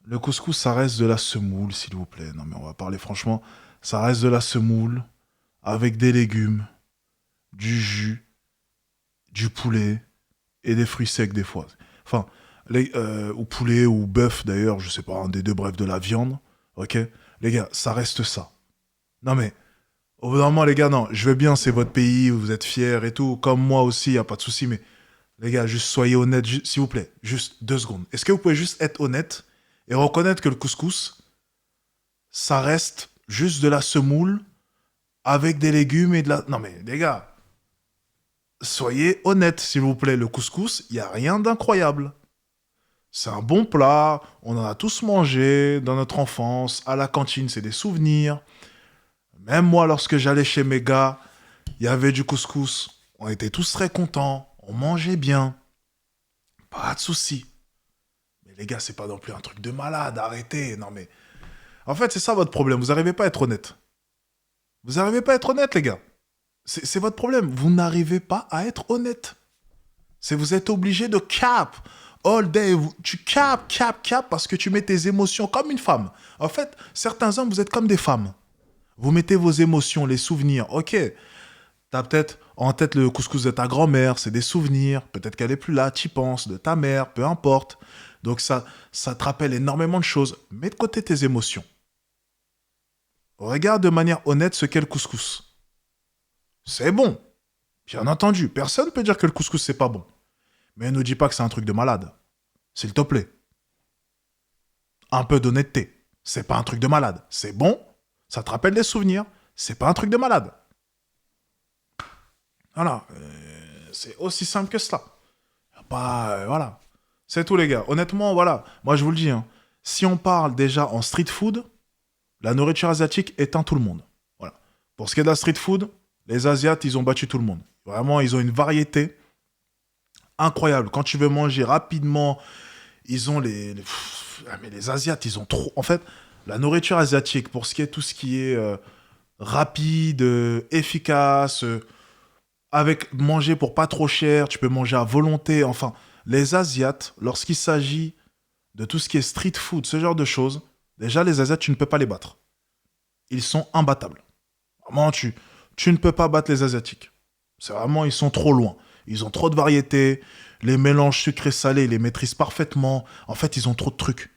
A: Le couscous, ça reste de la semoule, s'il vous plaît. Non, mais on va parler franchement. Ça reste de la semoule avec des légumes, du jus, du poulet et des fruits secs des fois. Enfin, ou poulet ou bœuf d'ailleurs, je sais pas, un des deux, bref, de la viande. Ok? Les gars, ça reste ça. Non mais, au bout d'un moment, les gars, non, je veux bien, c'est votre pays, vous êtes fiers et tout, comme moi aussi, y a pas de souci, mais les gars, juste soyez honnêtes, s'il vous plaît, juste 2 secondes. Est-ce que vous pouvez juste être honnête et reconnaître que le couscous, ça reste juste de la semoule avec des légumes et de la... Non mais, les gars, soyez honnêtes, s'il vous plaît, le couscous, il n'y a rien d'incroyable. C'est un bon plat, on en a tous mangé dans notre enfance, à la cantine, c'est des souvenirs. Même moi, lorsque j'allais chez mes gars, il y avait du couscous. On était tous très contents, on mangeait bien. Pas de souci. Mais les gars, c'est pas non plus un truc de malade, arrêtez. Non mais... En fait, c'est ça votre problème, vous n'arrivez pas à être honnête. Vous n'arrivez pas à être honnête, les gars. C'est votre problème, vous n'arrivez pas à être honnête. Vous êtes obligé de cap. All day, tu cap parce que tu mets tes émotions comme une femme. En fait, certains hommes, vous êtes comme des femmes. Vous mettez vos émotions, les souvenirs. Ok, t'as peut-être en tête le couscous de ta grand-mère, c'est des souvenirs. Peut-être qu'elle est plus là, t'y penses, de ta mère, peu importe. Donc ça te rappelle énormément de choses. Mets de côté tes émotions. Regarde de manière honnête ce qu'est le couscous. C'est bon. Bien entendu, personne ne peut dire que le couscous, c'est pas bon. Mais ne dis pas que c'est un truc de malade. S'il te plaît. Un peu d'honnêteté. C'est pas un truc de malade. C'est bon. Ça te rappelle des souvenirs. C'est pas un truc de malade. Voilà. C'est aussi simple que cela. Voilà. C'est tout, les gars. Honnêtement, voilà. Moi, je vous le dis. Hein. Si on parle déjà en street food, la nourriture asiatique éteint tout le monde. Voilà. Pour ce qui est de la street food, les Asiates, ils ont battu tout le monde. Vraiment, ils ont une variété incroyable. Quand tu veux manger rapidement, ils ont mais les Asiates, ils ont trop... En fait, la nourriture asiatique, pour ce qui est tout ce qui est rapide, efficace, avec manger pour pas trop cher, tu peux manger à volonté. Enfin, les Asiates, lorsqu'il s'agit de tout ce qui est street food, ce genre de choses, déjà les Asiates, tu ne peux pas les battre. Ils sont imbattables. Vraiment, tu ne peux pas battre les Asiatiques. C'est vraiment, ils sont trop loin. Ils ont trop de variétés. Les mélanges sucrés-salés, ils les maîtrisent parfaitement. En fait, ils ont trop de trucs.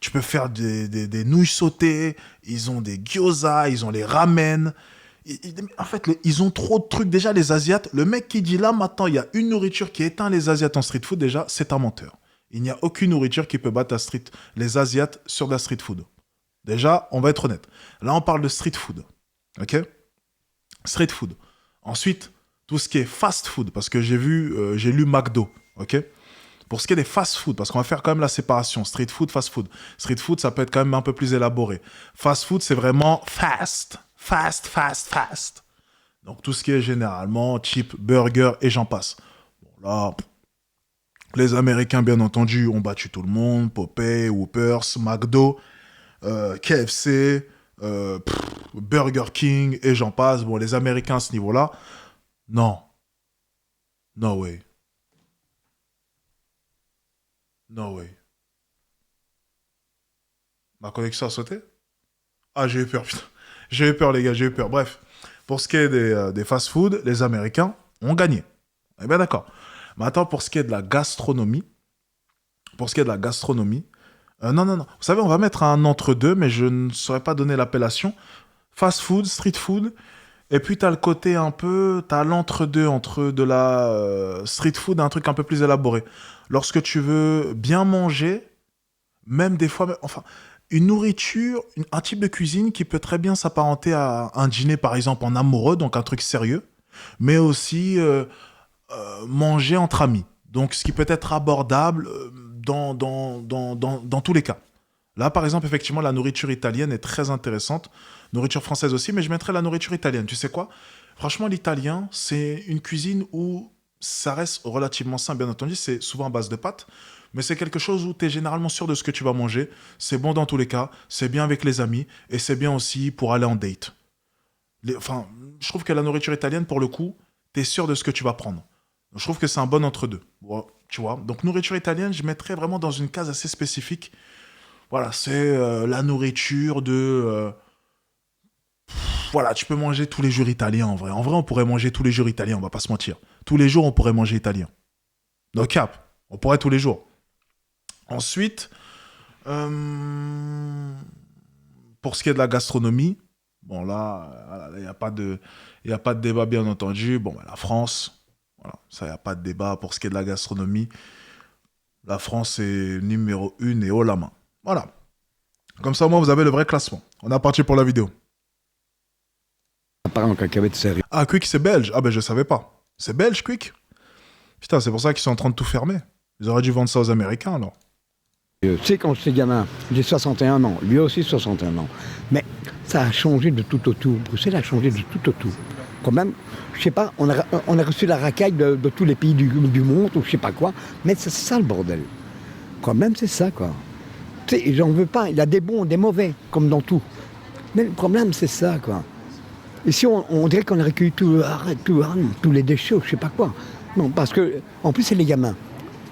A: Tu peux faire des nouilles sautées. Ils ont des gyoza. Ils ont les ramen. En fait, ils ont trop de trucs. Déjà, les Asiates, le mec qui dit là, maintenant, il y a une nourriture qui éteint les Asiates en street food, déjà, c'est un menteur. Il n'y a aucune nourriture qui peut battre les Asiates sur de la street food. Déjà, on va être honnête. Là, on parle de street food. OK ? Street food. Ensuite, tout ce qui est fast food, parce que j'ai lu McDo. OK ? Pour ce qui est des fast food, parce qu'on va faire quand même la séparation. Street food, fast food. Street food, ça peut être quand même un peu plus élaboré. Fast food, c'est vraiment fast. Fast. Donc, tout ce qui est généralement cheap, burger et j'en passe. Bon, là, les Américains, bien entendu, ont battu tout le monde. Popeye, Whoppers, McDo, KFC, Burger King et j'en passe. Bon, les Américains à ce niveau-là, non. No way. No way. Ma connexion a sauté? Ah, j'ai eu peur, putain. J'ai eu peur, les gars, j'ai eu peur. Bref, pour ce qui est des fast-food, les Américains ont gagné. On est bien d'accord. Maintenant, pour ce qui est de la gastronomie, non. Vous savez, on va mettre un entre-deux, mais je ne saurais pas donner l'appellation. Fast-food, street-food, et puis t'as le côté un peu, t'as l'entre-deux entre de la street-food et un truc un peu plus élaboré. Lorsque tu veux bien manger, même des fois, enfin... Une nourriture, un type de cuisine qui peut très bien s'apparenter à un dîner, par exemple, en amoureux, donc un truc sérieux, mais aussi manger entre amis. Donc, ce qui peut être abordable dans tous les cas. Là, par exemple, effectivement, la nourriture italienne est très intéressante. Nourriture française aussi, mais je mettrais la nourriture italienne. Tu sais quoi ? Franchement, l'italien, c'est une cuisine où ça reste relativement sain, bien entendu. C'est souvent à base de pâtes. Mais c'est quelque chose où tu es généralement sûr de ce que tu vas manger. C'est bon dans tous les cas. C'est bien avec les amis. Et c'est bien aussi pour aller en date. Je trouve que la nourriture italienne, pour le coup, tu es sûr de ce que tu vas prendre. Donc, je trouve que c'est un bon entre-deux. Bon, tu vois. Donc, nourriture italienne, je mettrais vraiment dans une case assez spécifique. Voilà, c'est la nourriture de... Voilà, tu peux manger tous les jours italien, en vrai. En vrai, on pourrait manger tous les jours italien, on va pas se mentir. Tous les jours, on pourrait manger italien. No cap. On pourrait tous les jours. Ensuite, pour ce qui est de la gastronomie, bon là, il n'y a pas de débat, bien entendu. Bon, la France, voilà, ça, il n'y a pas de débat. Pour ce qui est de la gastronomie, la France est numéro 1 et haut la main. Voilà. Comme ça, au moins, vous avez le vrai classement. On est parti pour la vidéo. Ah, Quick, c'est belge. Ah ben, je savais pas. C'est belge, Quick. Putain, c'est pour ça qu'ils sont en train de tout fermer. Ils auraient dû vendre ça aux Américains, alors.
L: Tu sais, quand j'étais gamin, j'ai 61 ans, lui aussi 61 ans. Mais ça a changé de tout au tout. Bruxelles a changé de tout au tout. Quand même, je sais pas, on a reçu la racaille de tous les pays du monde, ou je sais pas quoi. Mais c'est ça le bordel. Quand même, c'est ça, quoi. Tu sais, j'en veux pas. Il y a des bons, des mauvais, comme dans tout. Mais le problème, c'est ça, quoi. Ici, on dirait qu'on a recueilli tous les déchets, ou je sais pas quoi. Non, parce que, en plus, c'est les gamins.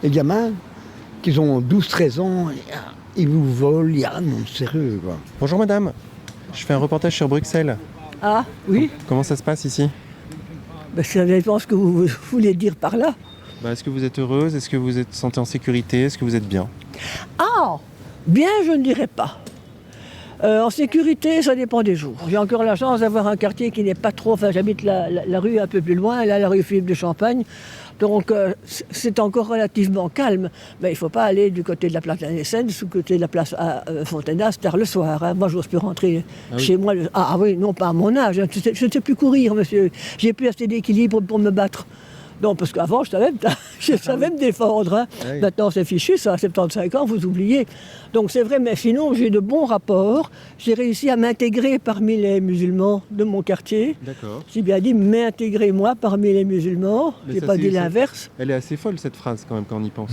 L: Les gamins, qui ont 12-13 ans, ils vous volent, non, sérieux, quoi.
C: Bonjour madame, je fais un reportage sur Bruxelles.
M: Ah, oui.
C: Comment ça se passe ici ?
M: Ça dépend ce que vous voulez dire par là.
C: Est-ce que vous êtes heureuse ? Est-ce que vous êtes sentez en sécurité ? Est-ce que vous êtes bien ?
M: Ah, bien, je ne dirais pas. En sécurité, ça dépend des jours. J'ai encore la chance d'avoir un quartier qui n'est pas trop... Enfin, j'habite la rue un peu plus loin, là, la rue Philippe de Champagne. Donc, c'est encore relativement calme. Mais il ne faut pas aller du côté de la place Anessène, du côté de la place Fontenas, tard le soir. Hein. Moi, je n'ose plus rentrer chez moi. Ah oui, non, pas à mon âge. Hein. Je ne sais plus courir, monsieur. J'ai plus assez d'équilibre pour me battre. Non, parce qu'avant, je savais me défendre. Hein. Oui. Maintenant, c'est fichu, ça, à 75 ans, vous oubliez. Donc, c'est vrai, mais sinon, j'ai de bons rapports. J'ai réussi à m'intégrer parmi les musulmans de mon quartier.
C: D'accord.
M: J'ai bien dit m'intégrer, moi, parmi les musulmans. Je n'ai pas dit l'inverse.
C: Elle est assez folle, cette phrase, quand même, quand on y pense.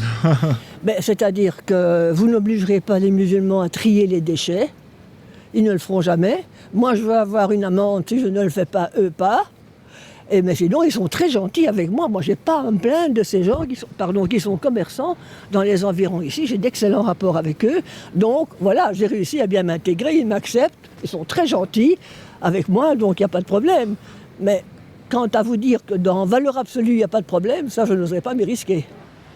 M: C'est-à-dire que vous n'obligerez pas les musulmans à trier les déchets. Ils ne le feront jamais. Moi, je veux avoir une amende si je ne le fais pas, eux pas. Mais sinon, ils sont très gentils avec moi. Moi, je n'ai pas à me plaindre de ces gens qui sont commerçants dans les environs ici. J'ai d'excellents rapports avec eux. Donc, voilà, j'ai réussi à bien m'intégrer. Ils m'acceptent. Ils sont très gentils avec moi, donc il n'y a pas de problème. Mais quant à vous dire que dans valeur absolue, il n'y a pas de problème, ça, je n'oserais pas m'y risquer.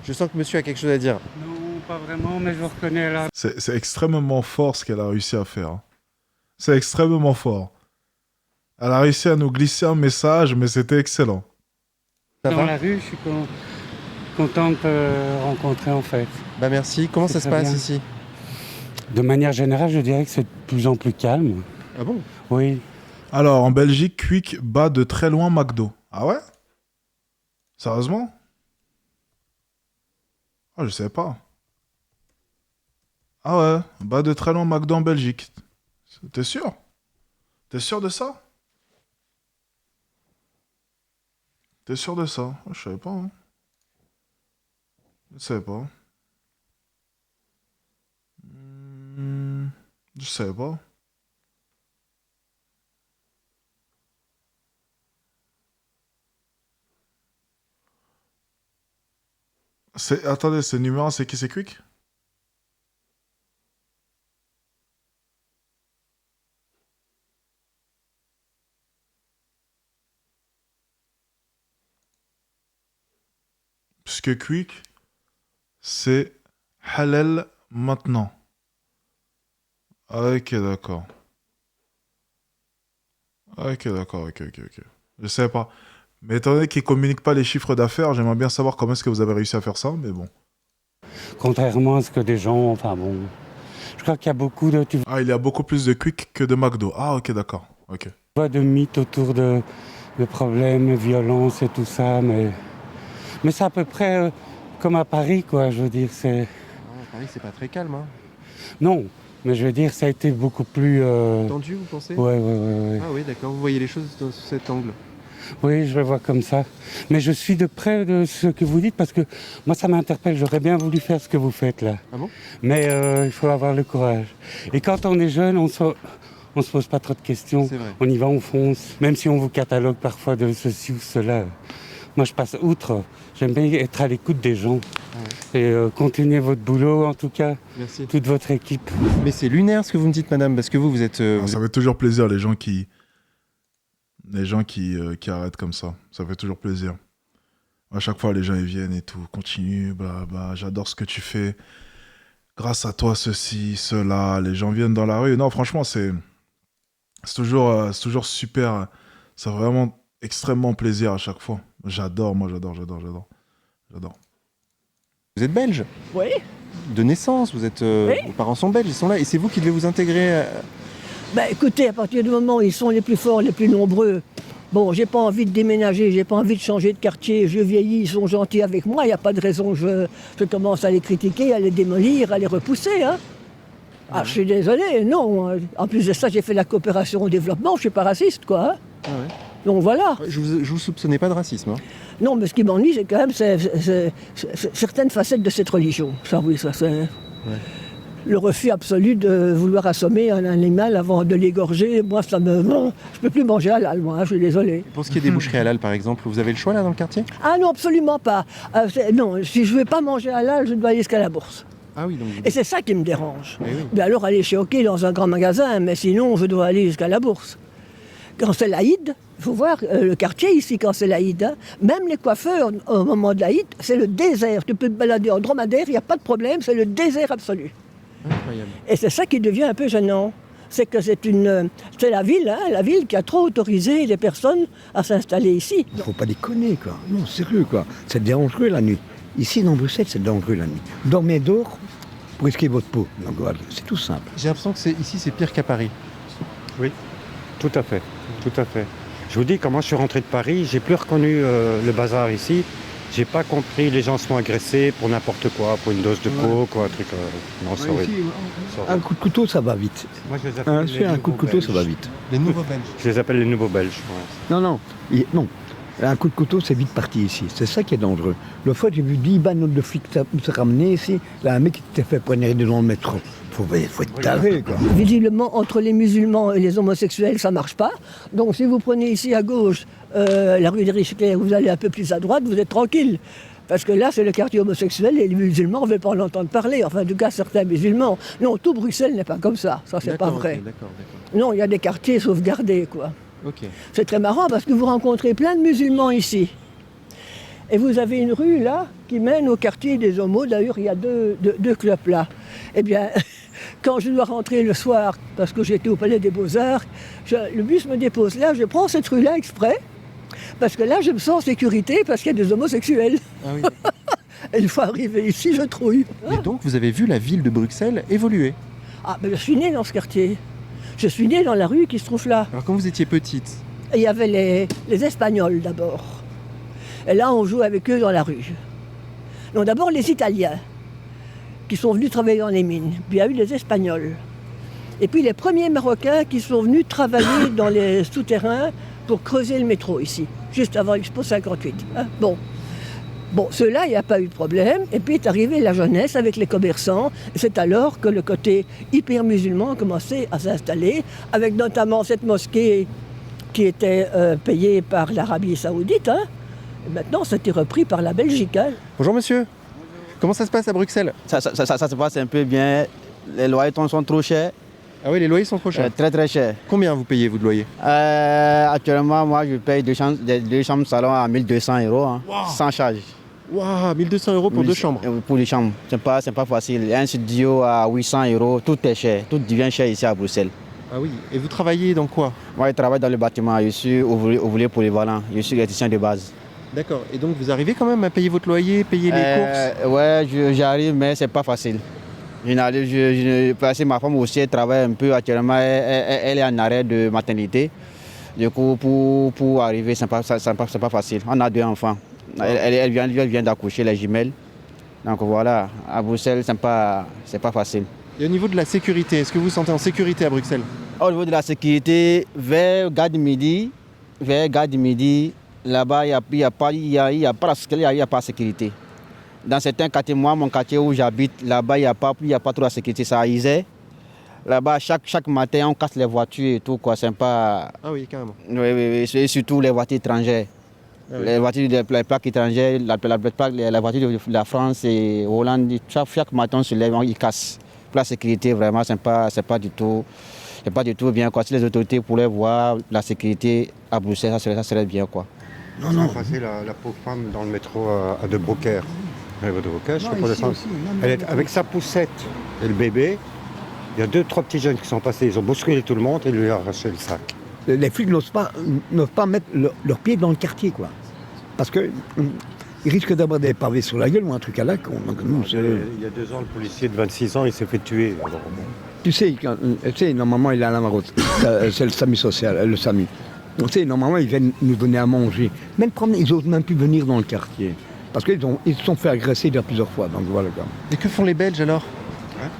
C: Je sens que monsieur a quelque chose à dire.
N: Non, pas vraiment, mais je reconnais là.
A: C'est extrêmement fort ce qu'elle a réussi à faire. Hein. C'est extrêmement fort. Elle a réussi à nous glisser un message, mais c'était excellent.
N: Dans la rue, je suis content de te rencontrer en fait.
C: Bah merci. Comment ça se passe
N: bien.
C: ici?
N: De manière générale, je dirais que c'est de plus en plus calme.
C: Ah bon?
N: Oui.
A: Alors, en Belgique, Quick bat de très loin McDo. Ah ouais? Sérieusement? Ah, je sais pas. Ah ouais, bat de très loin McDo en Belgique. T'es sûr? T'es sûr de ça? T'es sûr de ça? Je savais pas. Hein. Je savais pas. Je savais pas. Attendez, c'est numéro 1, c'est qui? C'est Quick? Puisque Quick, c'est Halal maintenant. Ok, d'accord. Ok, d'accord, ok. Je sais pas. Mais étant donné qu'ils ne communiquent pas les chiffres d'affaires, j'aimerais bien savoir comment est-ce que vous avez réussi à faire ça, mais bon.
N: Contrairement à ce que des gens, enfin bon, je crois qu'il y a beaucoup de...
A: Ah, il y a beaucoup plus de Quick que de McDo. Ah, ok, d'accord. Ok.
N: De mythes autour de problèmes, violences et tout ça, mais c'est à peu près comme à Paris, quoi, je veux dire, c'est...
C: À Paris, c'est pas très calme, hein?
N: Non, mais je veux dire, ça a été beaucoup plus...
C: Tendu, vous pensez?
N: Ouais.
C: Ah oui, d'accord, vous voyez les choses sous cet angle.
N: Oui, je le vois comme ça. Mais je suis de près de ce que vous dites parce que moi, ça m'interpelle. J'aurais bien voulu faire ce que vous faites là.
C: Ah bon?
N: Mais il faut avoir le courage. Et quand on est jeune, on se pose pas trop de questions.
C: C'est vrai.
N: On y va, on fonce. Même si on vous catalogue parfois de ceci ou cela. Moi, je passe outre. J'aime bien être à l'écoute des gens. Ah ouais. Et continuer votre boulot, en tout cas.
C: Merci.
N: Toute votre équipe.
C: Mais c'est lunaire ce que vous me dites, madame, parce que vous êtes...
A: Ça fait toujours plaisir, les gens qui arrêtent comme ça. Ça fait toujours plaisir. À chaque fois, les gens ils viennent et tout. Continue, blablabla. J'adore ce que tu fais. Grâce à toi, ceci, cela. Les gens viennent dans la rue. Non, franchement, c'est toujours super. Ça fait vraiment extrêmement plaisir à chaque fois. J'adore. Vous
C: êtes belge?
M: Oui.
C: De naissance, vous êtes...
M: Oui.
C: Vos parents sont belges, ils sont là. Et c'est vous qui devez vous intégrer
M: Écoutez, à partir du moment où ils sont les plus forts, les plus nombreux, bon, j'ai pas envie de déménager, j'ai pas envie de changer de quartier, je vieillis, ils sont gentils avec moi, il n'y a pas de raison que je commence à les critiquer, à les démolir, à les repousser, hein. Ah, je suis désolé, non. En plus de ça, j'ai fait la coopération au développement, je suis pas raciste, quoi. Hein.
C: Ah ouais.
M: Donc voilà.
C: Je vous soupçonnais pas de racisme, hein?
M: Non, mais ce qui m'ennuie, c'est quand même certaines facettes de cette religion. Ça, oui, ça, c'est... Ouais. Le refus absolu de vouloir assommer un animal avant de l'égorger, moi, ça me... Je peux plus manger halal, moi, je suis désolé.
C: Pour ce qui est des boucheries halal, par exemple, vous avez le choix, là, dans le quartier?
M: Ah non, absolument pas. Non, si je ne veux pas manger halal, je dois aller jusqu'à la bourse.
C: Ah oui, donc...
M: Et c'est ça qui me dérange.
C: Oui.
M: Mais alors, aller chez OK dans un grand magasin, mais sinon, je dois aller jusqu'à la bourse. Quand c'est l'Aïd, il faut voir le quartier ici quand c'est l'Aïd. Hein. Même les coiffeurs, au moment de l'Aïd, c'est le désert. Tu peux te balader en dromadaire, il n'y a pas de problème, c'est le désert absolu.
C: Incroyable.
M: Et c'est ça qui devient un peu gênant. C'est que c'est la ville, hein, la ville qui a trop autorisé les personnes à s'installer ici.
L: Il ne faut pas déconner, quoi. Non, sérieux, quoi. C'est dangereux la nuit. Ici, dans Bruxelles, c'est dangereux la nuit. Dormez dehors pour risquer votre peau. Donc, voilà, c'est tout simple.
C: J'ai l'impression que ici, c'est pire qu'à Paris.
K: Oui, tout à fait. Je vous dis, quand moi je suis rentré de Paris, j'ai plus reconnu le bazar ici. J'ai pas compris, les gens se font agresser pour n'importe quoi, pour une dose de coke ou un truc. Non, c'est horrible.
L: Un coup de couteau, ça va vite.
K: Moi, je les appelle
L: un coup de couteau, ça va vite.
C: Les nouveaux Belges.
K: Je les appelle les nouveaux Belges. Ouais.
L: Non. Un coup de couteau, c'est vite parti ici. C'est ça qui est dangereux. Le fois, j'ai vu 10 bandes de flics se ramener ici. Là, un mec qui s'était fait poignarder dans le métro. Faut être taré, quoi.
M: Visiblement, entre les musulmans et les homosexuels, ça marche pas. Donc, si vous prenez ici à gauche la rue des Riches-Clairs, vous allez un peu plus à droite, vous êtes tranquille. Parce que là, c'est le quartier homosexuel et les musulmans ne veulent pas en entendre parler. Enfin, en tout cas, certains musulmans. Non, tout Bruxelles n'est pas comme ça. Ça, c'est pas vrai.
C: D'accord.
M: Non, il y a des quartiers sauvegardés, quoi.
C: Ok.
M: C'est très marrant parce que vous rencontrez plein de musulmans ici. Et vous avez une rue là qui mène au quartier des homos. D'ailleurs, il y a deux clubs là. Eh bien, quand je dois rentrer le soir, parce que j'étais au Palais des Beaux-Arts, le bus me dépose là, je prends cette rue-là exprès, parce que là, je me sens en sécurité parce qu'il y a des homosexuels.
C: Ah oui.
M: Et une fois arrivé ici, je trouille.
C: Et donc, vous avez vu la ville de Bruxelles évoluer?
M: Ah, ben je suis née dans ce quartier. Je suis née dans la rue qui se trouve là.
C: Alors, quand vous étiez petite?
M: Et il y avait les Espagnols d'abord. Et là, on joue avec eux dans la rue. Donc d'abord les Italiens, qui sont venus travailler dans les mines. Puis il y a eu les Espagnols. Et puis les premiers Marocains qui sont venus travailler dans les souterrains pour creuser le métro ici, juste avant l'Expo 58. Hein, bon, ceux-là, il n'y a pas eu de problème. Et puis est arrivée la jeunesse avec les commerçants. Et c'est alors que le côté hyper musulman a commencé à s'installer, avec notamment cette mosquée qui était payée par l'Arabie Saoudite. Hein. Et maintenant, c'était repris par la Belgique. Hein.
C: Bonjour monsieur. Comment ça se passe à Bruxelles?
O: Ça se passe un peu bien. Les loyers sont trop chers.
C: Ah oui, les loyers sont trop chers.
O: Très très chers.
C: Combien vous payez vous de loyer?
O: Actuellement, moi je paye deux chambres salon à 1 200 €, hein, wow. Sans charge.
C: Waouh, 1 200 € pour 2 chambres?
O: Pour les chambres, c'est pas facile. Un studio à 800 €, tout est cher. Tout devient cher ici à Bruxelles.
C: Ah oui, et vous travaillez dans quoi?
O: Moi je travaille dans le bâtiment, je suis ouvrier polyvalent, je suis électricien de base.
C: D'accord, et donc vous arrivez quand même à payer votre loyer, payer les courses?
O: Ouais, j'arrive, mais c'est pas facile. Parce que ma femme aussi elle travaille un peu actuellement, elle est en arrêt de maternité. Du coup, pour arriver, c'est pas facile. On a 2 enfants. Elle vient d'accoucher, les jumelles. Donc voilà, à Bruxelles, c'est pas facile.
C: Et au niveau de la sécurité, est-ce que vous vous sentez en sécurité à Bruxelles?
O: Au niveau de la sécurité, vers Gare du Midi, là-bas, il n'y a pas de sécurité. Dans certains quartiers, moi, mon quartier où j'habite, là-bas, il n'y a pas trop de sécurité. Ça a isé. Là-bas, chaque matin, on casse les voitures et tout, quoi. C'est pas...
C: Ah oui, carrément.
O: Oui, et surtout les voitures étrangères. Ah oui. Les voitures, les plaques étrangères, la voiture de la France et Hollande, chaque matin, on se lève, ils cassent. Pour la sécurité, vraiment, c'est pas du tout bien, quoi. Si les autorités pourraient voir la sécurité à Bruxelles, ça serait bien, quoi.
K: Non. Passer la pauvre femme dans le métro à De Broecker. Elle va de Broecker, je sais pas descendre. Elle est avec sa poussette et le bébé. Il y a 2-3 petits jeunes qui sont passés, ils ont bousculé tout le monde et lui ont arraché le sac.
L: Les flics n'osent pas mettre leurs pieds dans le quartier, quoi. Parce qu'ils risquent d'avoir des pavés sur la gueule ou un truc à la con. Donc, nous,
K: il y a 2 ans, le policier de 26 ans, il s'est fait tuer. Alors, bon.
L: Tu sais, normalement, il est à la marotte. C'est le SAMU social, le SAMU. Tu sais, normalement, ils viennent nous donner à manger. Même ils n'osent même plus venir dans le quartier. Parce qu'ils se sont fait agresser déjà plusieurs fois. Donc voilà.
C: Et que font les Belges alors?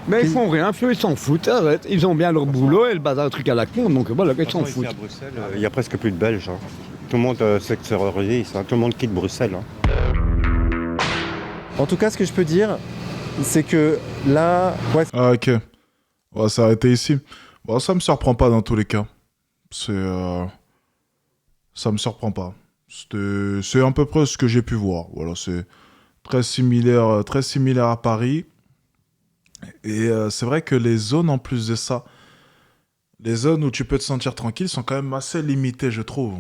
L: Mais ils font rien, ils s'en foutent, arrête. Ils ont bien leur boulot et le bazar, un truc à la con, donc voilà, ils s'en foutent.
K: Ici à Bruxelles, il n'y a presque plus de Belges. Hein. Tout le monde s'extériorise, tout le monde quitte Bruxelles. Hein.
C: En tout cas, ce que je peux dire, c'est que là... Ouais.
A: Ah ok, on va s'arrêter ici. Bon, ça me surprend pas dans tous les cas. Ça me surprend pas. C'est à peu près ce que j'ai pu voir. Voilà, c'est très similaire à Paris. Et c'est vrai que les zones, en plus de ça, les zones où tu peux te sentir tranquille sont quand même assez limitées, je trouve.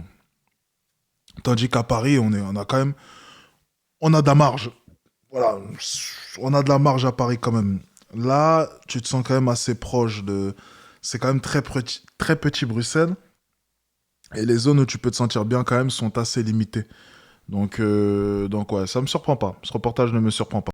A: Tandis qu'à Paris, on a de la marge. Voilà, on a de la marge à Paris quand même. Là, tu te sens quand même assez proche de... C'est quand même très petit Bruxelles. Et les zones où tu peux te sentir bien quand même sont assez limitées. Donc ouais, ça me surprend pas. Ce reportage ne me surprend pas.